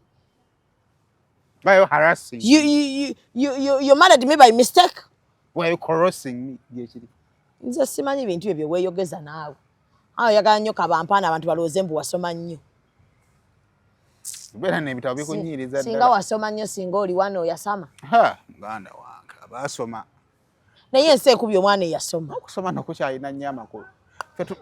Why are you harassing me? You married me by mistake? Why are you caressing me? Nze simanyi bintu ebyo weeyogeza naawe. Oyagala nnyo kabampaana abantu balowooze mbu wasoma nnyo. Bera n'ebitabo bikunyiriza ddala. Singa wasoma nnyo singa oli wano oyasama. Muganda wange abaasoma. Naye ensi ekubye omwana eyasoma. Okusoma nokukyalina nnyo amakulu.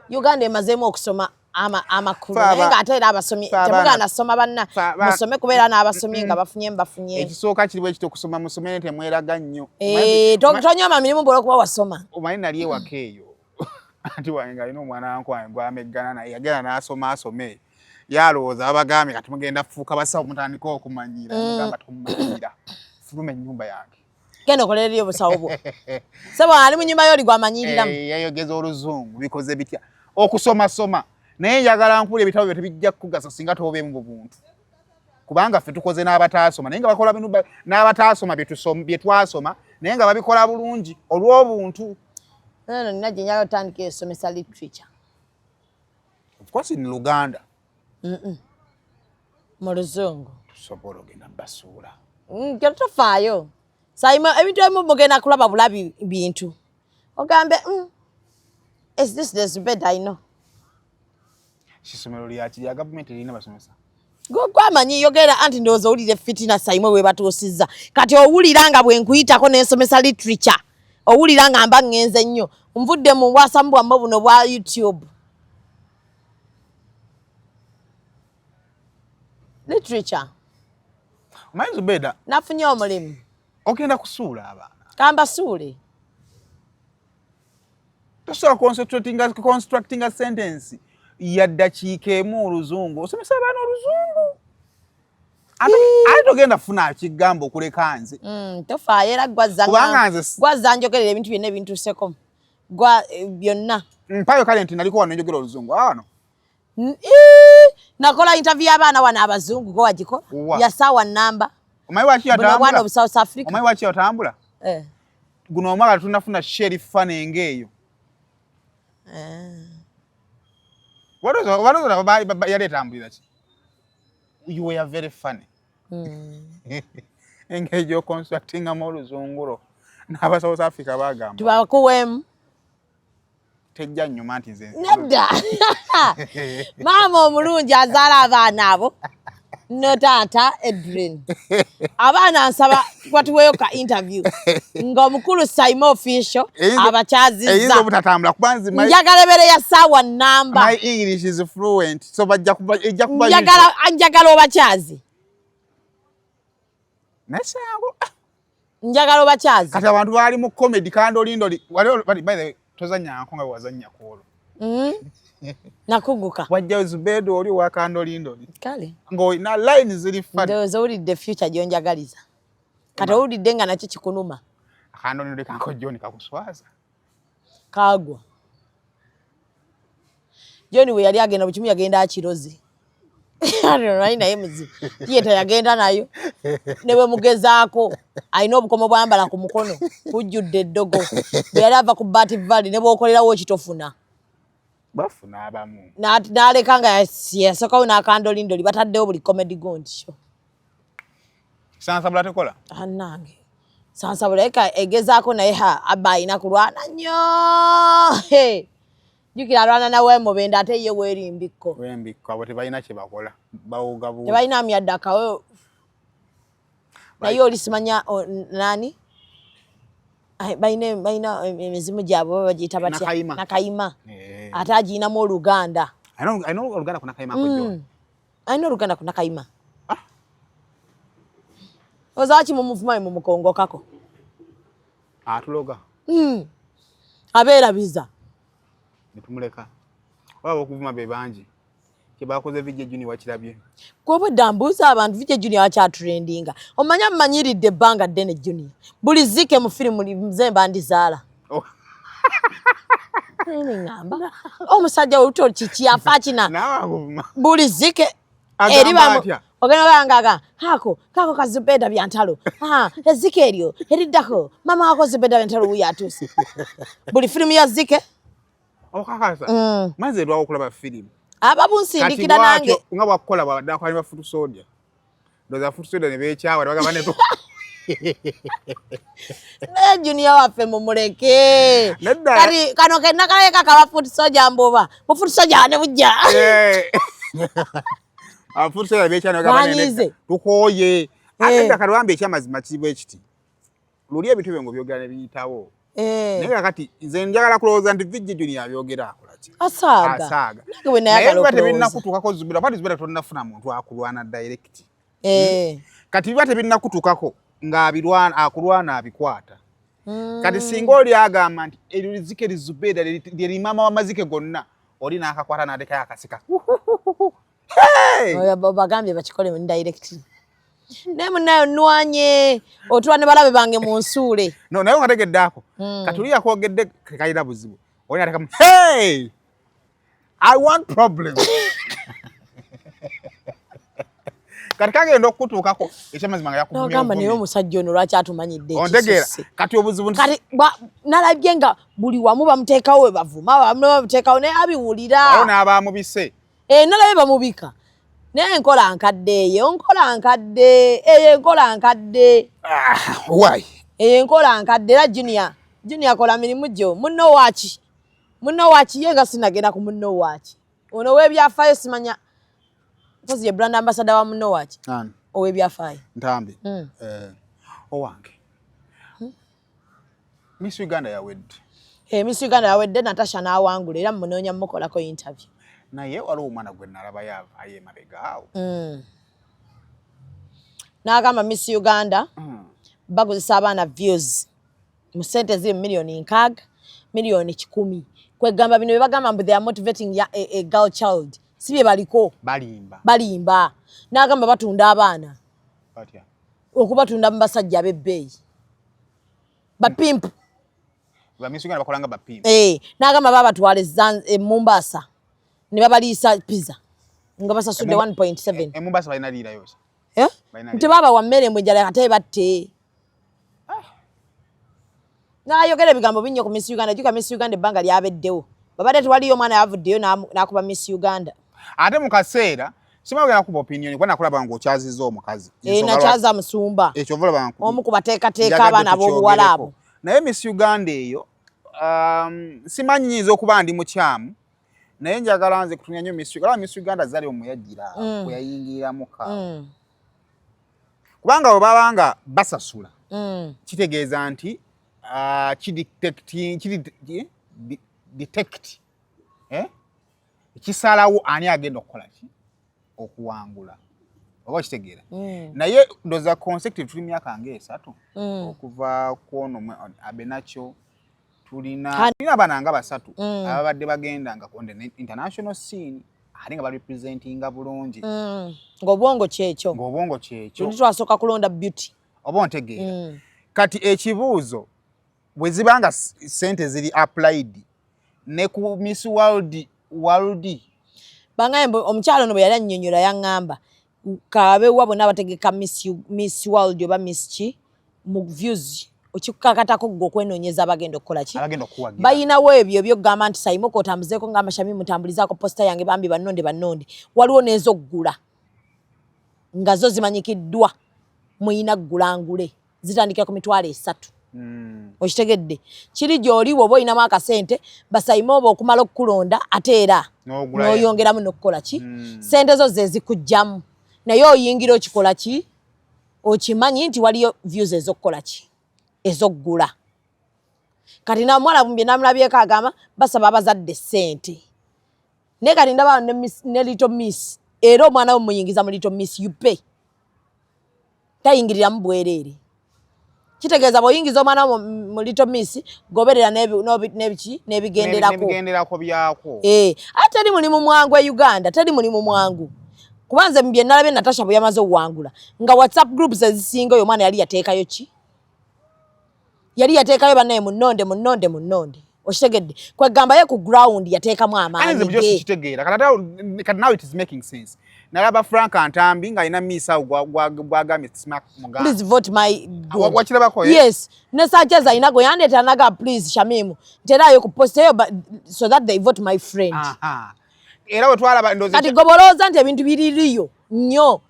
Uganda emazeemu okusoma amakulu naye ng'ate era abasomi temugaana soma banna musome kubeera n'abasomi nga bafunye. Ekisooka kiri bwe kiti okusoma musome ne temweraga nnyo. Tonyoma mirimu bw'olwokuba wasoma. Omanyi nali ewaka eyo. Anti wange ng'alina omwana wange gwameggana naye yagenda n'asoma asome. Yalowooza abagambye kati mugenda kufuuka basawo mutandika okumanyiira. Mugamba tumumanyiira. Fuluma ennyumba yange. Genda okolerera obusawo bwo. Sebo ali mu nnyumba y'oli gw'amanyiriramu. Yayogeza oluzungu bikoze bitya. Okusoma. Naye njagala nkuula ebitabo byo tebijja kukugasa singa toobeemu mu buntu. Kubanga ffe tukoze n'abataasoma naye nga bakola bino n'abataasoma bye twasoma naye nga babikola bulungi olw'obuntu. Nno nina gye njagala otandika esomesa literature. Of course in Luganda. Mu luzungu. Tusobola ogenda basuula. Tofaayo. Ebintu ebimu mugenda kulaba bulabi bintu. Ogambe, is this the Zubeda I know? Kisomero lyaki lya gavumenti lirina basomesa. Gwamanyi yogera anti ndowooza owulire fitina Saimwe we batuusizza. Kati owulira nga bwe nkuyitako n'ensomesa literature. Owulira nga mba ngenze nnyo. Nvudde mu bwasamu bwammwe buno bwa YouTube. Literature. Omanyi Zubeda. Nafunye omulimu. Ogenda kusuula abaana. Kambasuule. Tosobola constructing a sentence yaddakiika emu oluzungu. Osomesa abaana oluzungu. Ate togenda kufuna kigambo okuleka nze. Tofaayo era gwazza njogerera ebintu byonna ebintuuseko. Byonna. Mpayo kale nti naliko wano njogera oluzungu. Wano. Nakola interview abaana wano abazungu go wagikola. Yasawa namba. Omanyi waki yatambula? Bwana obu South Africa. Omanyi waki yatambula? Guno omwaka tunafuna sheriff fanenge eyo. What was yaleetambulira ki? You were very funny. Engage your constructing a oluzungulo. N'aba South Africa bagamba. Tubakuwemu. tejja nyuma nti nze nedda maama omulungi azaala abaana abo no taata Edwin abaana nsaba twatuweyo ka interview ng'omukulu Simon Official abakyazizza eyinza obutatambula kubanzi njagala ebere ya ssaawa nnamba my English is fluent so ejja kuba njagala obakyazi nasango njagala obakyazi kati abantu baali mu comedy kandolindoli wali by the way tozanya nkonga wazanya kwolo nakuguka wajja Zubedo oli wa kandolindoli kale ngo na line ziri fani ndozo uli the future jonjagaliza kati uli denga nakyo kikunuma kandolindoli kako John kakuswaza kagwa John we yali agenda bukimu yagenda akirozi Raina yemuzi tiyeta yagenda nayo newe mugezaako ayina obukomo bwambala ku mukono kujjudde eddogo yali ava ku Bati Valley ne bwokolerawo kitofuna bafuna abamu n'aleka nga yasokawo n'akandolindoli bataddewo buli comedy gondi show sansabula tekola annange sansabula eka egezaako naye abba ayina kulwana nnyo jukira alwana nawe mubenda ate ye werimbikko abo tebalina kye bakola bawuga buwuga tebalina myaddakawo naye olisimanya nani baina emizimu gyabwe bagiyita batya nakayima ate agiyinamu oluganda ayina oluganda kunakayima kojjo ayina oluganda kunakayima ozaki mumuvumai mumukongokako atuloga abeerabiza nitumuleka waba okuvuma be bangi kyebakoze Vijay Junior wakirabye kwobadde mbuuza abantu Vijay Junior wakyatrendinga omanya mmanyiridde ebbanga ddene Junior buli zike mu firimu mzemba ndizaala ngamba omusajja oluto kiki afa kina buli zike eriba ogenda bangaga kako kazubeda byantalo ezike eryo eriddako mama wako zubeda byantalo wuyo atuuse buli firimu ya zike okakasa maze lwawo okulaba firimu ababunsindikira nange nga bwakukola badakwali ba futu soja ndoza futu soja ne beekyawa ne bagamba ne Junior waffe mumuleke kati kano kenna kaleka kaba futu soja mboba mu futu soja ne bujja futu soja beekyawa ne bagamba ne tukooye ate kati wambe ekyamazima kibwe ekiti luli ebintu byo ngo byogera ne biyitawo naye kati nze njagala kulowooza nti Vijay Junior abyogera akola ki asaaga naye biba tebinnakutuukako Zubeda pati Zubeda tonnafuna muntu akulwana direct kati biba tebinnakutuukako ng'akulwana abikwata kati singa oli agamba nti erizike Zubeda lye maama w'amazike gonna oli n'akakwata n'atekayo akasika bagambye bakikole mu direct ne munayo nwanye otulwane balabe bange mu nsuule naye okategedde ako kati oli yakwogedde kayira buzibu oli natekamu hey I want problem kati kagenda okutuukako ekyamazima nga yakuvumya nogamba naye omusajja ono lwaki atumanyidde ontegeera kati obuzibu kati nalabye nga buli wamu bamuteekawo we bavuma bamuteekawo naye abiwulira awo n'abamubise nalabye bamubika naye enkola nkadde eyo enkola nkadde why eyo enkola nkadde era Junior akola mirimu gyo munno waaki ye nga sinagenda ku munno waaki ono w'ebyafaayo simanya mpozi ye brand ambassador wa munno waaki ow'ebyafaayo ntambi owange Miss Uganda yawedde Miss Uganda yawedde Natasha n'awangula era munoonya mukolako interview naye waliwo omwana gwe nalaba yavaayo emabega awo n'agamba Miss Uganda bakozesa abaana views mu sente ziri miliyoni 6 miliyoni 10 kwegamba bino bye bagamba mbu they are motivating a girl child si bye baliko balimba n'agamba batunda abaana okubatunda mu basajja ab'ebbeeyi bapimpu Miss Uganda bakolanga bapimpu n'agamba babatwala Mombasa ne babaliisa pizza nga basasudde 1.7 Mombasa balina liira yose nti baba wa mmere mwenjala ate batte n'ayogera ebigambo binnyo ku Miss Uganda juka Miss Uganda ebbanga lyabeddewo babadde tewaliyo omwana yavuddeyo n'akuba Miss Uganda ate mu kaseera simagera kuba opinion kwa nakulaba ng'okyaziza omukazi nakyaza musumba ekyo volaba omu ku bateekateeka abaana ab'obuwala abo naye Miss Uganda eyo simanyi nyinza okuba ndi mukyamu naye njagala nze kutunya nnyo Miss Uganda zali omuyajira bwe yayingiramu ka kubanga bwe babanga basasula kitegeeza nti detect kisalawo ani agenda okukola ki okuwangula oba kitegeera naye ndoza consecutive tuli myaka ng'esatu okuva kwono abenakyo tulina bananga basatu ababadde bagenda nga on the international scene ali nga barepresentinga bulungi ng'obwongo kyekyo twasooka kulonda beauty oba ontegeera kati ekibuuzo bwe zibanga sente ziri applied ne ku Miss World bangaye omukyalo ono bwe yali annyonnyola yaŋŋamba kabeewa bonna abategeka Miss World oba Miss ki mu views okikakatako gwe okwenoonyeza abagenda okukola ki bayinawo ebyo byokugamba nti sayimuka otambuzeeko ngamba Shami mutambulizaako posita yange bambi bannonde waliwo n'ezoggula nga zo zimanyikiddwa muyina ggulangule zitandikira ku mitwalo 3 okitegedde kiri gy'oliwo oba oyinamu akasente basayime oba okumala okukulonda ate era n'oyongeramu n'okukola ki sente zo ze zikugjamu naye oyingira okikola ki okimanyi nti waliyo views ez'okukola ki ezoggula kati namwala bye namulabyeko agamba basaba abazadde ssente naye kati ndaba ne Little Miss era omwana we muyingiza mu Little Miss you pay tayingiriramu bwereere kitegeeza bw'oyingiza omwana mu Little Miss goberera n'ebigenderako byako ate teri mulimu mwangu e Uganda teri mulimu mwangu kubanze mu bye nalabye Natasha bwe yamaze okuwangula nga WhatsApp groups ezisinga oyo omwana yali yateekayo ki yali yateekayo bannaye munnonde okitegedde kwegamba ye ku ground yateekamu amaanyi kati now it is making sense nalaba Frank Antambi nga alina Miss awo gwagambye smack muganda please vote my wakirabako yes ne Sanchez ayinago yandeeta naga please Shamimu nterayo ku post eyo so that they vote my friend era bwe twalaba ndoze kati gobolooza nti ebintu biririyo nnyo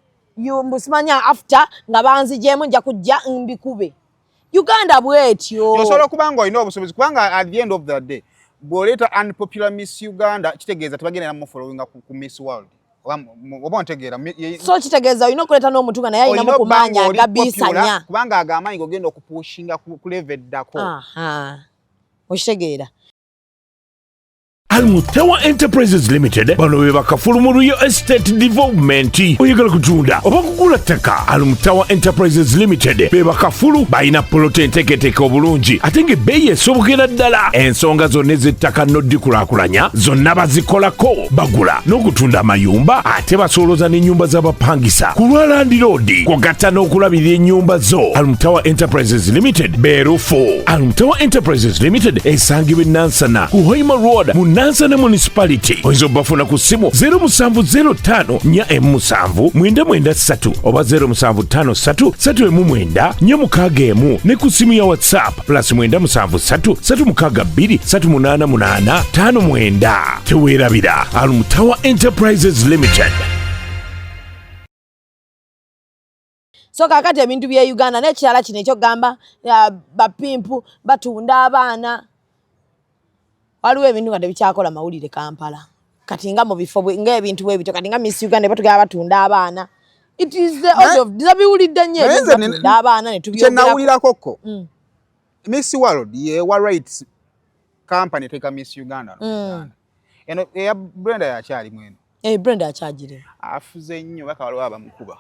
mbusimanya after nga banzijeemu nja kujja mbikube Uganda bwetyo osobola kubanga olina obusobozi kubanga at the end of the day bw'oleeta unpopular Miss Uganda kitegeeza tebagenda mu following ku Miss World oba ontegeera so kitegeeza olina okuleeta n'omuntu nga naye ayinamu kumanya agabisanya kubanga agamaanyi g'ogenda okupushinga ku level eddako okitegeera Almutawa Enterprises Limited bano be bakafulu mu Real Estate Development oyagala kutunda oba kugula ttaka Almutawa Enterprises Limited be bakafulu balina polote enteeketeeke obulungi ate ng'ebbeeyi esobokera ddala ensonga zonna ez'ettaka n'oddikulaakulanya zonna bazikolako bagula n'okutunda amayumba ate basolooza n'ennyumba z'abapangisa ku lwa Land Road kwagatta n'okulabirira ennyumba zo Almutawa Enterprises Limited beerufu Almutawa Enterprises Limited esangibwa e Nansana ku Hoima Road Nansana Municipality oyinza obafuna ku ssimu 0705479993 oba 0753319461 ne ku ssimu ya WhatsApp +973623889 teweerabira Almutawa Enterprises Limited. so kakati ebintu bya Uganda n'ekirala kino ekyogamba bapimpu batunda abaana waliwo ebintu nga tebikyakola mawulire Kampala kati nga mu bifo ng'ebintu bwe bityo kati nga Miss Uganda batugaba batunda abaana it is the order of disabiwulidde nnyo batunda abaana ne tubyogerako kyenawulirakokko Miss World yewa rights company teka Miss Uganda eno eya Brenda yakyali mweno Brenda yakyagire afuze nnyo baka waliwo abamukuba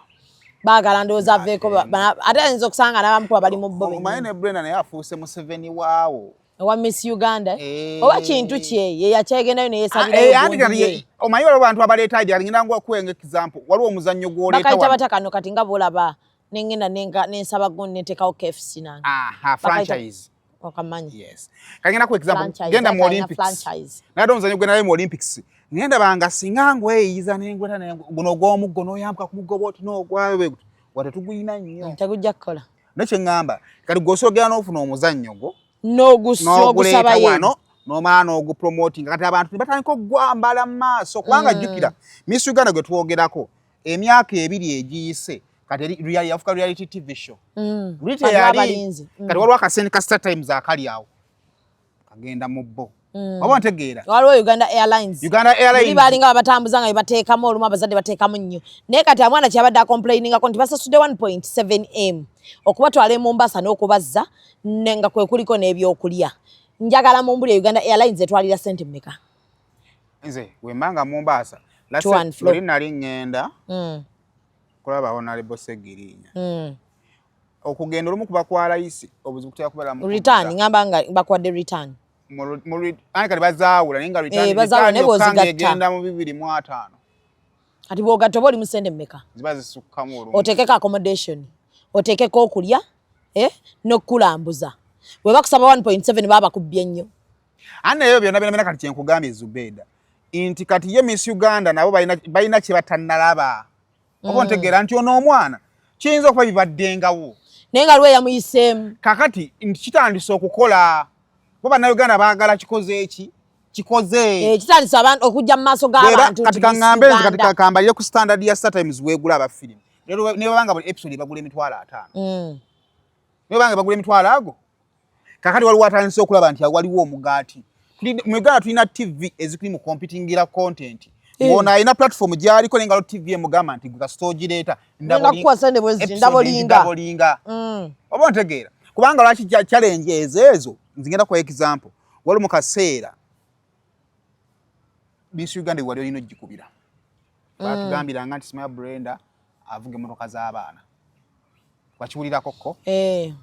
baagala ndowooza aveeko ate ayinza okusanga n'abamukuba bali mu bbo omanyi ne Brenda naye afuuse Museveni waawo wa Miss Uganda oba kintu kye ye yakyegendayo neyeesabirayo omanyi waliwo abantu abaleeta idea ngenda okuwenga example waliwo omuzannyo gw'oleeta bakayita batakano kati nga bw'olaba nengenda nensaba gundi neteekawo KFC nange franchise okamanyi yes kagenda ku example genda mu Olympics nado omuzannyo gwenda mu Olympics ngenda banga singa ngweyiza nengweta guno gw'omuggo n'oyambuka ku muggo bwoti n'ogwawe wate tuguyina nnyo tegujja kukola nekye ngamba kati gw'osoogera n'ofuna omuzannyo gwo n'ogusaba wano n'omala n'ogupromoting kati abantu batandika okugwambala mu maaso kubanga jjukira Miss Uganda gwe twogerako emyaka 2 egiyise kati yafuka reality TV show kati waliwo akasente ka Star Times akali awo agenda mu bbo. Oba ntegeera. Waliwo Uganda Airlines. Uganda Airlines. Balinga abatambuza nga bateekamu olumu abazadde bateekamu nnyo. Naye kati amwana kyabadde complaininga nti basasudde 1.7M okubatwala e Mombasa n'okubazza nga kwe kuliko n'ebyokulya. Njagala mumbuli Uganda Airlines etwalira ssente mmeka? Nze wembanga Mombasa. Lori nali ngenda. Kulaba Honorable Segirinya. Okugenda olumu kuba kwa layisi obuzibu kutya kubala mu return ngamba nga bakwadde return. Kati bazaawula naye nga return egenda mu 2.5. Kati bw'ogatta oba oli mu ssente mmeka? Ziba zisukkamu olumu. Oteekeko accommodation, oteekeko okulya n'okulambuza. Bwe bakusaba 1.7 baba bakubbye nnyo. Nayo byonna kati kyenkugambye Zubeida nti kati ye Miss Uganda nabo balina kye batannalaba. Oba ntegeera nti ono omwana kiyinza okuba bibaddengawo. Naye nga lwe yamuyiseemu. Kakati kitandise okukola. Bo bannayuganda baagala kikoze eki? Kikoze. Kitandise abantu okujja mu maaso g'abantu. Kati kaŋŋambe kati kakambalire ku standard ya StarTimes weegula abafirimu. Ne babanga buli episode bagula $5,000. Ne babanga bagula $5,000 kakati waliwo atandise okulaba nti waliwo omugaati. Mu Uganda tulina TV ezikuli mu competingira content. Ng'ona alina platform gy'aliko naye nga TV emugamba nti gwe kasita ogireeta ndabolinga. Oba ntegeera. Kubanga lwaki challenge ezo nzigenda kwa example. Wali mu kaseera Miss Uganda wali olina ogikubira. Batugambiranga nti Smile Brenda avuga emmotoka z'abaana. Wakiwulira kokko?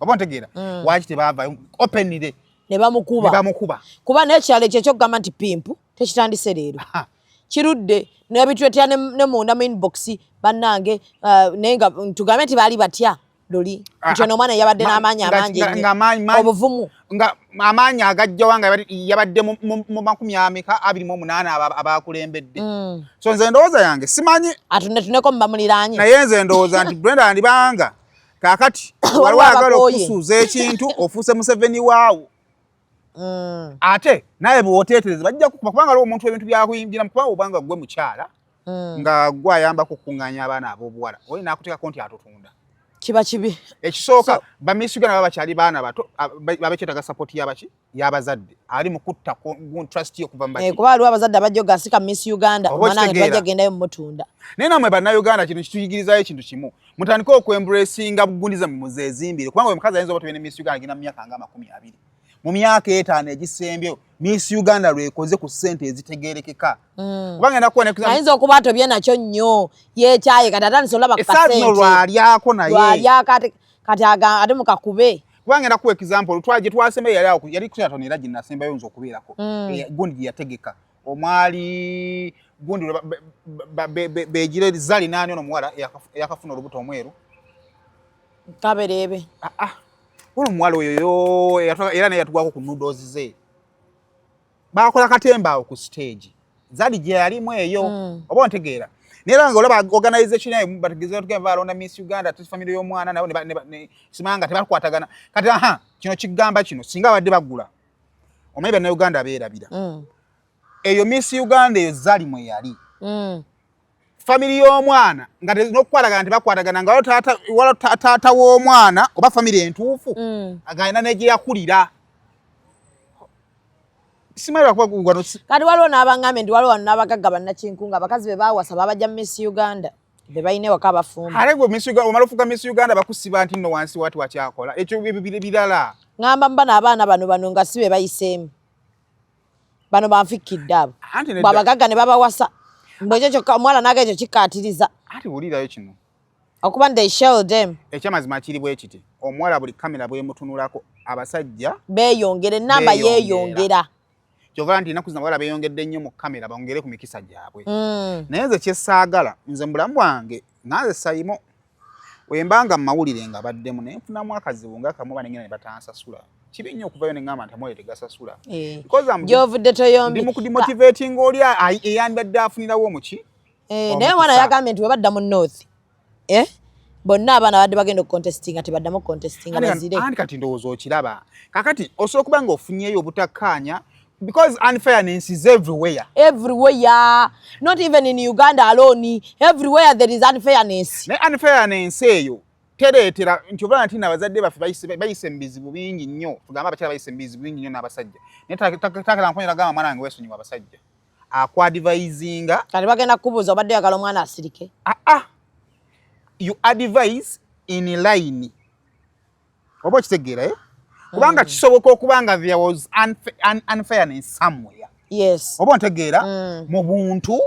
Oba ntegeera. Waki tebaava openire ne bamukuba. Kuba n'ekyalo ekyo ky'okugamba nti pimpu tekitandise leero. Kirudde n'ebitwetya ne munda mu inbox bannange naye nga tugambe nti baali batya loli nti ono omwana yabadde n'amaanyi amangi obuvumu nga amaanyi agajjawa nga yabadde mu 28 abakulembedde. So nze ndowooza yange simanyi atuneko mubamuliraanye naye nze ndowooza nti Brenda andibanga kaakati waliwo ayagala okusuuza ekintu ofuuse Museveni waawo. Ate naye bw'oteetereza bajja kukuba kubanga waliwo omuntu ebintu byakuyingira kubanga obanga gwe mukyala nga gwe ayambako okukuŋŋaanya abaana ab'obuwala oli n'akuteekako nti atutunda. Kiba kibi. Ekisooka ba Miss Uganda baba bakyali baana bato babekyetaga support y'abazadde ali mu kutta trust okuva mu baki. Kuba waliwo abazadde abajja ogasika Miss Uganda omwana nga bajja gendayo mu mutunda. Naye namwe bannayuganda kino kituyigirizayo ekintu kimu mutandike okwembracinga bugundiza mu muzeezimbire kubanga oyo mukazi ayinza oba tubene Miss Uganda agenda mu myaka nga 20. Mu myaka 5 egisembyeyo Miss Uganda lwekoze ku ssente ezitegeerekeka. Kubanga nakuwa ayinza okuba atobye nakyo nnyo yeekyaye kati atandise olaba ku kasente. Esazino lwalyako naye. Lwalyako kati ate mukakube. Kubanga nakuwa example gye twasembeyo yali awo yali Kittalo era gye nasembayo nza okubeerako. Gundi gye yategeka. Omwali gundi beegire zali nani ono muwala eyakafuna olubuto omweru. Kaberebe. Ono muwala oyo era naye yatugwako ku noodles ze. Bakola katemba awo ku stage. Zali gye yalimu eyo. Oba ntegeera. Nera nga olaba organization yayo bategeza tukeva alonda Miss Uganda tu family y'omwana nabo ne simanga tebakwatagana. Kati kino kigamba kino singa badde bagula. Omaybe na Uganda beerabira. Eyo Miss Uganda eyo zali mwe yali. Family y'omwana nga n'okukwatagana tebakwatagana nga taata w'omwana oba family entuufu agayina n'egye yakulira. Simaira kwa kugwano kati waliwo n'abangambe ndi waliwo n'abagagga bannakinkunga abakazi be baawasa babajja Miss Uganda be bayine waka abafumba. Alego Miss Uganda omalofuka Miss Uganda bakusiba nti nno wansi watu wakyakola ekyo birala. Ngamba mbana abaana bano nga sibe bayiseemu. Bano banfikidde abo. Babagagga ne babawasa. Mbwejo kyokka omwana n'agejo kikkaatiriza. Ati wulirayo kino. Okuba they shell them. Ekyamazima kiri bwe kiti. Omwala buli kamera bwe mutunulako abasajja beeyongere namba yeeyongera. Kyova nti naku zina wala beeyongedde nnyo mu kamera bongere ku mikisa gyabwe. Naye nze kyesaagala nze mbulamu bwange nanze sayimo wembanga mawulire nga baddemu naye nfunamu akazibu nga kamu banengena ne batansasula. Kibi nnyo okuvayo ne ngamba nti amwere tegasasula. Gyovudde toyombi. Ndi mu kudimotivating oli eyandibadde afunirawo muki. Naye mwana yagambye nti we badda mu North. Bonna abaana badde bagenda okucontestinga tebaddamu contestinga bazire. Andi kati ndowooza okiraba. Kakati osobola okuba nga ofunyeyo obutakkaanya because unfairness is everywhere. Everywhere. Not even in Uganda alone. Everywhere there is unfairness. Ne unfairness eyo tereetera nti obulana nti n'abazadde baffe bayise mu bizibu bingi nnyo tugamba abakyala bayise mu bizibu bingi nnyo n'abasajja naye takala mponyera gamba mwana wange weesonyiwa abasajja akuadivisinga kati bagenda kukubuuza obadde oyagala omwana asirike you advise in line oba okitegeera kubanga kisoboka okubanga there was unfairness somewhere yes oba ontegeera mu buntu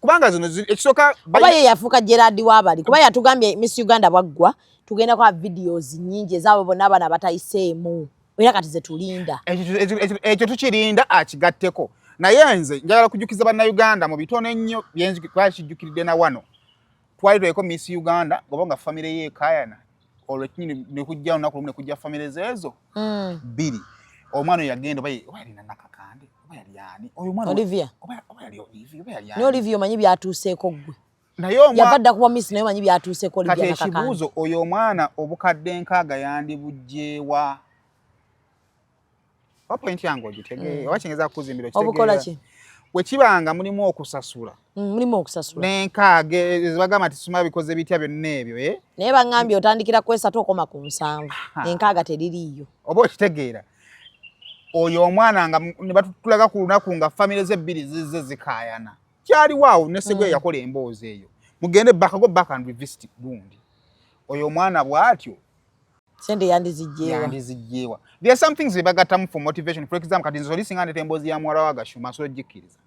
kubanga zino ekisoka oba ye yafuuka Gerard Wabali kuba yatugambye Miss Uganda bwaggwa tugenda kwa videos nyingi ezabo bonna abana batayiseemu era kati ze tulinda ekyo tukirinda akigatteko naye nze njagala kujjukiza bannayuganda mu bitono ennyo twakijjukiridde na wano twali tweko Miss Uganda goba nga famire ye ekayana olwo ekinyini ne kujja olunaku lumu ne kujja famire zeezo bbiri omwana oyo yagenda oba yalina nakakande oba yali ani oyo mwana Olivia oba yali Olivia oba yali ani ne Olivia omanyi byatuuseeko ggwe naye omwana yavadda kuba Miss naye omanyi byatuuseeko Olivia nakakande kati ekibuuzo oyo omwana obukadde nkaaga yandibujjeewa point yange ogitegeera oba kingeza kukuzimbira okitegeera obukola ki wekibanga mulimu okusasula mulimu okusasula n'enkaaga ezibagamba nti soma bikoze bitya byonna ebyo naye baŋŋambye otandikira ku 3 okoma ku 7 enkaaga teririiyo oba okitegeera oyo omwana nga ne batulaga ku lunaku nga famire z'ebbiri zizze zikaayana kyaliwaawo ne Segwe yakola emboozi eyo mugende back and revisit gundi oyo omwana bw'atyo sente yandizijjeewa there are some things ebagatamu for motivation for example kati nzoli singa ndeta emboozi ya mwala wa Gashuma so jikiriza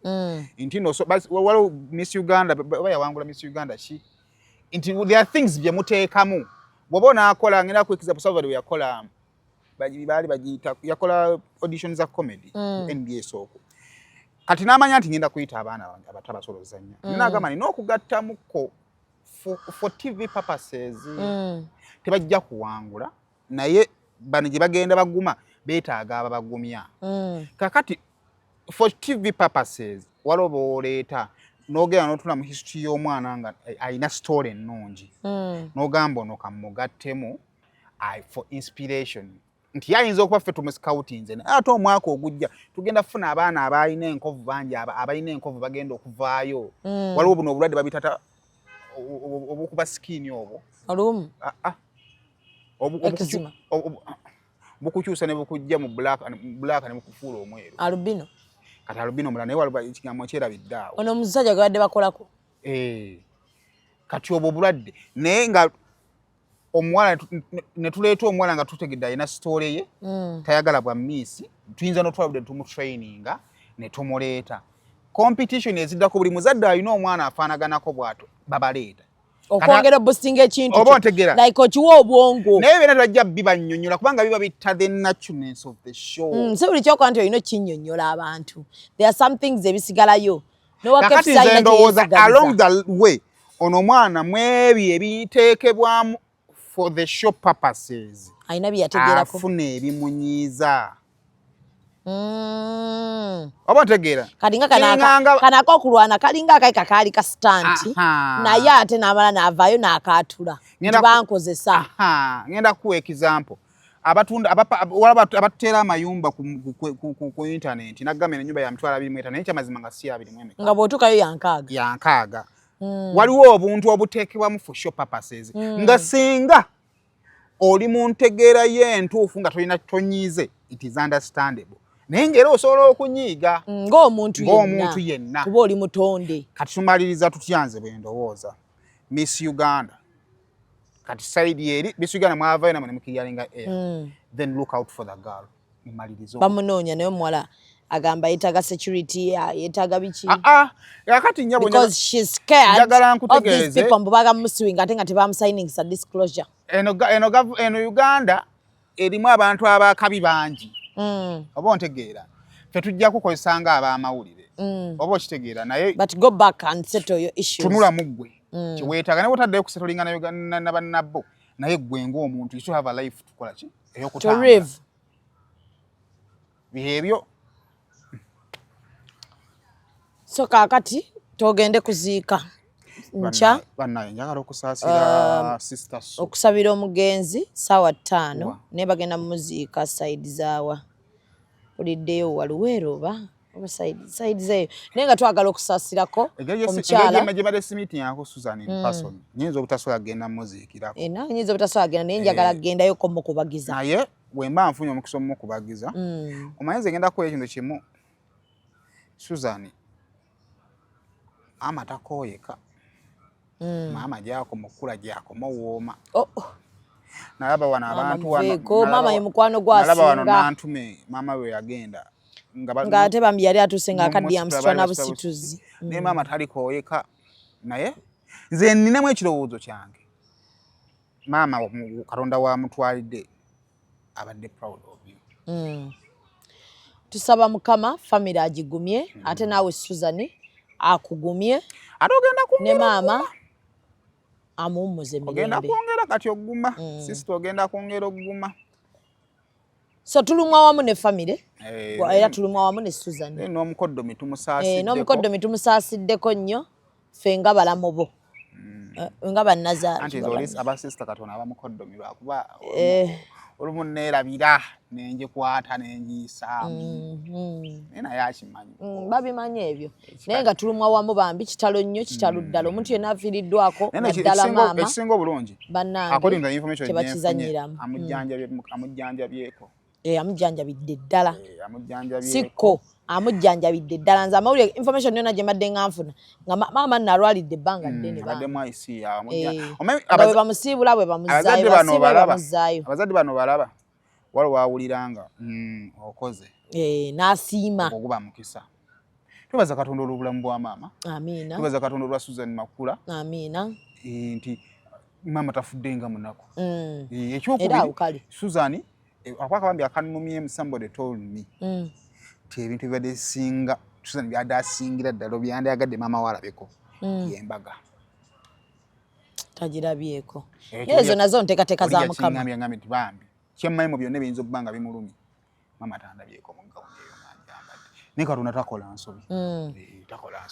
nti no so waliwo Miss Uganda baba yawangula Miss Uganda ki nti there are things bye muteekamu bwoba onaakola ngenda kwekiza busavali yakola baali bagiyita yakola audition za comedy NBS okwo kati n'amanya nti ngenda kuyita abaana abato abasobola ozannya n'agamba nina okugattamuko for TV purposes tebajja kuwangula naye bano gye bagenda baguma beetaaga ababagumya kakati for TV purposes waloba oleeta n'ogenda n'otula mu history y'omwana nga alina story ennungi n'ogamba ono kamugattemu for inspiration nti yayinza okuba ffe tumuscoutinze naye ate omwaka ogujja tugenda kufuna abaana abalina enkovu bangi abalina enkovu bagenda okuvaayo waliwo buno obulwadde babitata obukuba skin obwo olumu bukukyusa ne bukujja mu black ne bukufuula omweru albino kati albino mulala naye waliwo ekigambo kyerabiddaawo ono omusajja gwe badde bakolako kati obwo bulwadde naye nga omuwala ne tuleeta omuwala nga tutegedde alina story ye tayagala bwa miss tuyinza n'otwaludde tumutraininga ne tumuleeta competition eziddako buli muzadde alina omwana afaanaganako bw'ato babaleeta okwongera boosting ekintu oba ontegeera like okiwa obwongo naye byonna tebajja bibannyonnyola kubanga biba bitta the naturalness of the show so buli kyokola nti olina okinnyonnyola abantu there are some things ebisigalayo kakati nze ndowooza along the way ono omwana mu ebyo ebiteekebwamu for the show purposes alina byeyategeerako afuna ebimunyiiza oba ntegeera kati nga kanako okulwana kalinga akaika kaali ka stanti naye ate n'amala n'avaayo n'akaatula nti bankozesa ngenda kuwa example abatuteera amayumba ku internet naggamba ennyumba ya mitwalo 25 naye kyamazima nga si 21 nga bw'otuukayo yankaaga waliwo obuntu obuteekebwamu for show purposes nga singa oli mu ntegeera y'entuufu nga tolina tonyiize it is understandable naye ngera osobola okunyiiga ng'omuntu yenna kuba oli mutonde kati tumaliriza tutyanze bwe ndowooza Miss Uganda kati side eri Miss Uganda mwavayo namwe ne mukiryalinga air then look out for the girl mumalirizo bamunoonya naye omuwala agamba yeetaaga security yeetaaga biki yakati nyabo because she's scared of these people mbubaga muswing ate nga tebamusigningisa disclosure eno Uganda erimu abantu abakabi bangi oba ontegeera ffe tujja kukozesanga ab'amawulire oba okitegeera naye but go back and settle your issues tunula mu ggwe kiweetaaga naye bwotaddeyo kusettlinga na bannabbo naye ggwe ng'omuntu you still have a life tukola ki ey'okutambula ebyo so kaakati togende kuziika nkya bannaye njagala okusaasira sister so okusabira omugenzi ssaawa 5 naye bagenda mumuziika side zaawa oliddeyo waluweero oba side zeyo naye nga twagala okusaasirako omukyala engeri gye simiti yako Suzan in person nyinza obutasobola kugenda muziikirako nyinza obutasobola kugenda naye njagala kugendayoko mukubagiza naye bwe mba nfunye omukisa omukubagiza omanyi nze ngenda kukola ekintu kimu Suzan Maama takooyeka Maama gyakoma okukula gyakoma owooma nalaba wano abantu Maama ye mukwano gwasinga nalaba wano nantume Maama we yagenda ng'ate Bambi yali atuuse ng'akaddiya musitwa na busituzi naye Maama talikooyeka naye nze nninamu ekirowoozo kyange Maama Katonda wamutwalidde abadde proud of you tusaba Mukama family agigumye ate naawe Suzan akugumye ate ogenda ne Maama amuwummuze emirembe ogenda kwongera kati oguma sister ogenda kwongera okuguma so tulumwa wamu ne family era tulumwa wamu ne Suzan n'omukoddomi tumusaasidde n'omukoddomi tumusaassiddeko nnyo ffe nga balamu bo nga bannazaala anti zolis abasista Katonda abamukoddomi lwakuba olumu neerabira nenjikwata nenjiyisaamu naye akimanyi babimanyi ebyo naye nga tulumwa wamu Bambi kitalo nnyo kitalo ddala omuntu yenna afiiriddwako naddala Maama ekisinga obulungi bannange tebakizanyiramu amujjanjabyeko amujjanjabidde ddala sikko amujjanjabidde ddala nze amawulire information yonna gye mbadde nga nfuna nga Maama nalwalidde ebbanga ddene nga bwe bamusiibula bwe bamuzaayo abazadde bano balaba waliwo waawuliranga okoze n'asiima oguba mukisa twebaza Katonda olw'obulamu bwa Maama amiina twebaza Katonda olwa Suzan Makula amiina nti Maama tafudde nga munaku ekyokubiri Suzan Bambi akanumye somebody told me ebintu ebibadde singa Suzan byadde asingira ddala byandayagadde Maama walabeko yembaga tagirabyeko ezo nazo nteekateeka za Mukama ngambi nti Bambi kyemmanyi mu byonna ebiyinza okuba nga bimulumye Maama tandabyeko mu gawundi eyo nanjambadde naye Katonda takola nsobi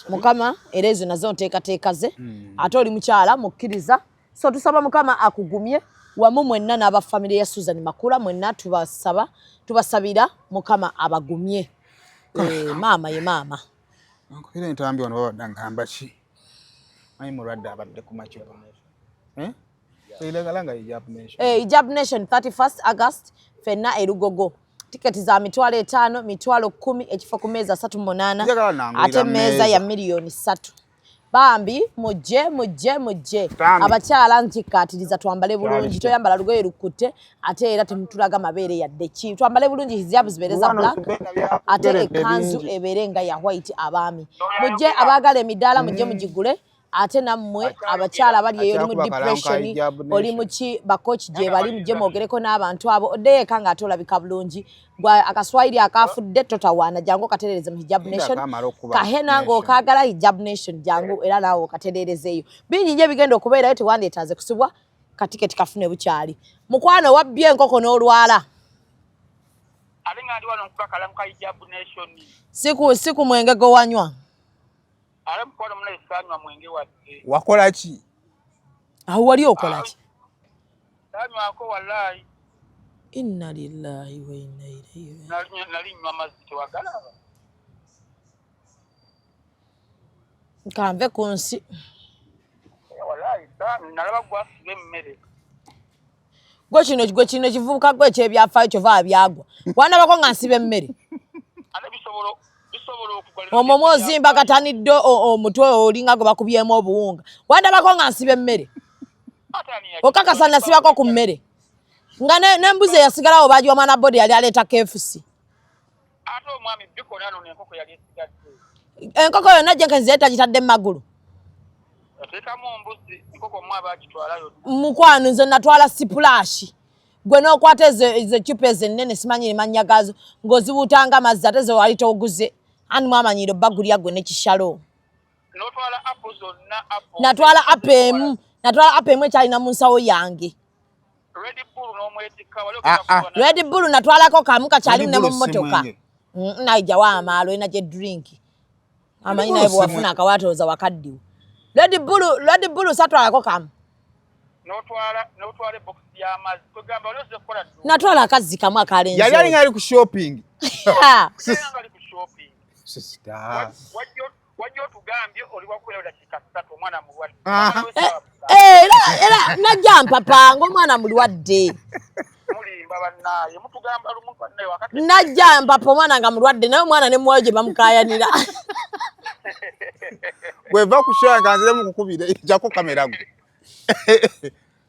Mukama era ezo nazo nteekateeka ze ate oli mukyala mukkiriza so tusaba Mukama akugumye wamu mwenna n'abafamily ya Suzan Makula mwenna tubasabira Mukama abagumye Maama ye Maama nkubira entambi wano babadde ngamba ki manyi mulwadde abadde ku macupa ilagala nga Hijab Nation 31st August fenna erugogo tiketi za mitwalo 5 mitwalo 10 ekifo ku meeza 38 ate meeza ya milioni 3 Bambi mujje abakyala nkikkaatiriza twambale bulungi toyambala lugoye lukutte ate era temutulaga mabeere yadde ki twambale bulungi hijabu zibeere za black ate ekanzu ebeere nga ya white abaami mujje abaagala emidaala mujje mugigule ate nammwe abakyala bali eyo oli mu depression oli muki bakochi gye bali mujje mwogereko n'abantu abo oddeyo eka nga ate olabika bulungi gwa akaswahili akafudde totawaana jangu okatereereze mu Hijab Nation kahena ng'okaagala Hijab Nation jangu era naawe okatereerezeeyo bingi nyo bigenda okubeerayo tewandeetaaze kusibwa katiketi kafune bukyali mukwano wabbye enkoko n'olwala siku mwenge go wanywa wakola ki aho wali okola ki danywako wallahi inna lillahi wa inna ilaihi nalinywa amazzi tewagalaba kanve ku nsi wallahi nalaba gwasiba emmere gwe kino kivubuka gwe ekyebyafaayo kyova byagwa wanabako nga nsiba emmere omwo mwozimba katanidde omutwe olinga gwe bakubyemu obuwunga wandabako nga nsiba emmere okakasa nasibako ku mmere nga n'embuzi eyasigalawo bagiwa mwana bodi yali aleeta KFC enkoko yonna gye nkenzireeta gitadde mu magulu mukwano nze natwala sipulashi gwe n'okwata ezo cupa ezo ennene simanyi mannya gazo ng'ozibuutanga amazzi ate ze wali toguze ani Mwamanyiiro bagulya gwe n'ekishalo natwala apo emu ekyalina mu nsawo yange Red Bull natwalako kamu kakyali ne mu mmotoka naija wa amaalo ena gye drink amanyi naye bwe wafuna akawatooza wakaddiwo Red Bull satwalako kamu natwala akazzi kamu akalenzi yali alinga ali ku shopping Sister. Wajjo tugambye oli wakwera dakika 3 omwana mulwadde. Era najja papa ng'omwana mulwadde. Mulimba bannaye mutugamba lumu bannaye wakati. Najja papa omwana nga mulwadde naye omwana ne mwoje bamukayanira. Gweva kushanga nzire mu kukubira jako kamera gwe.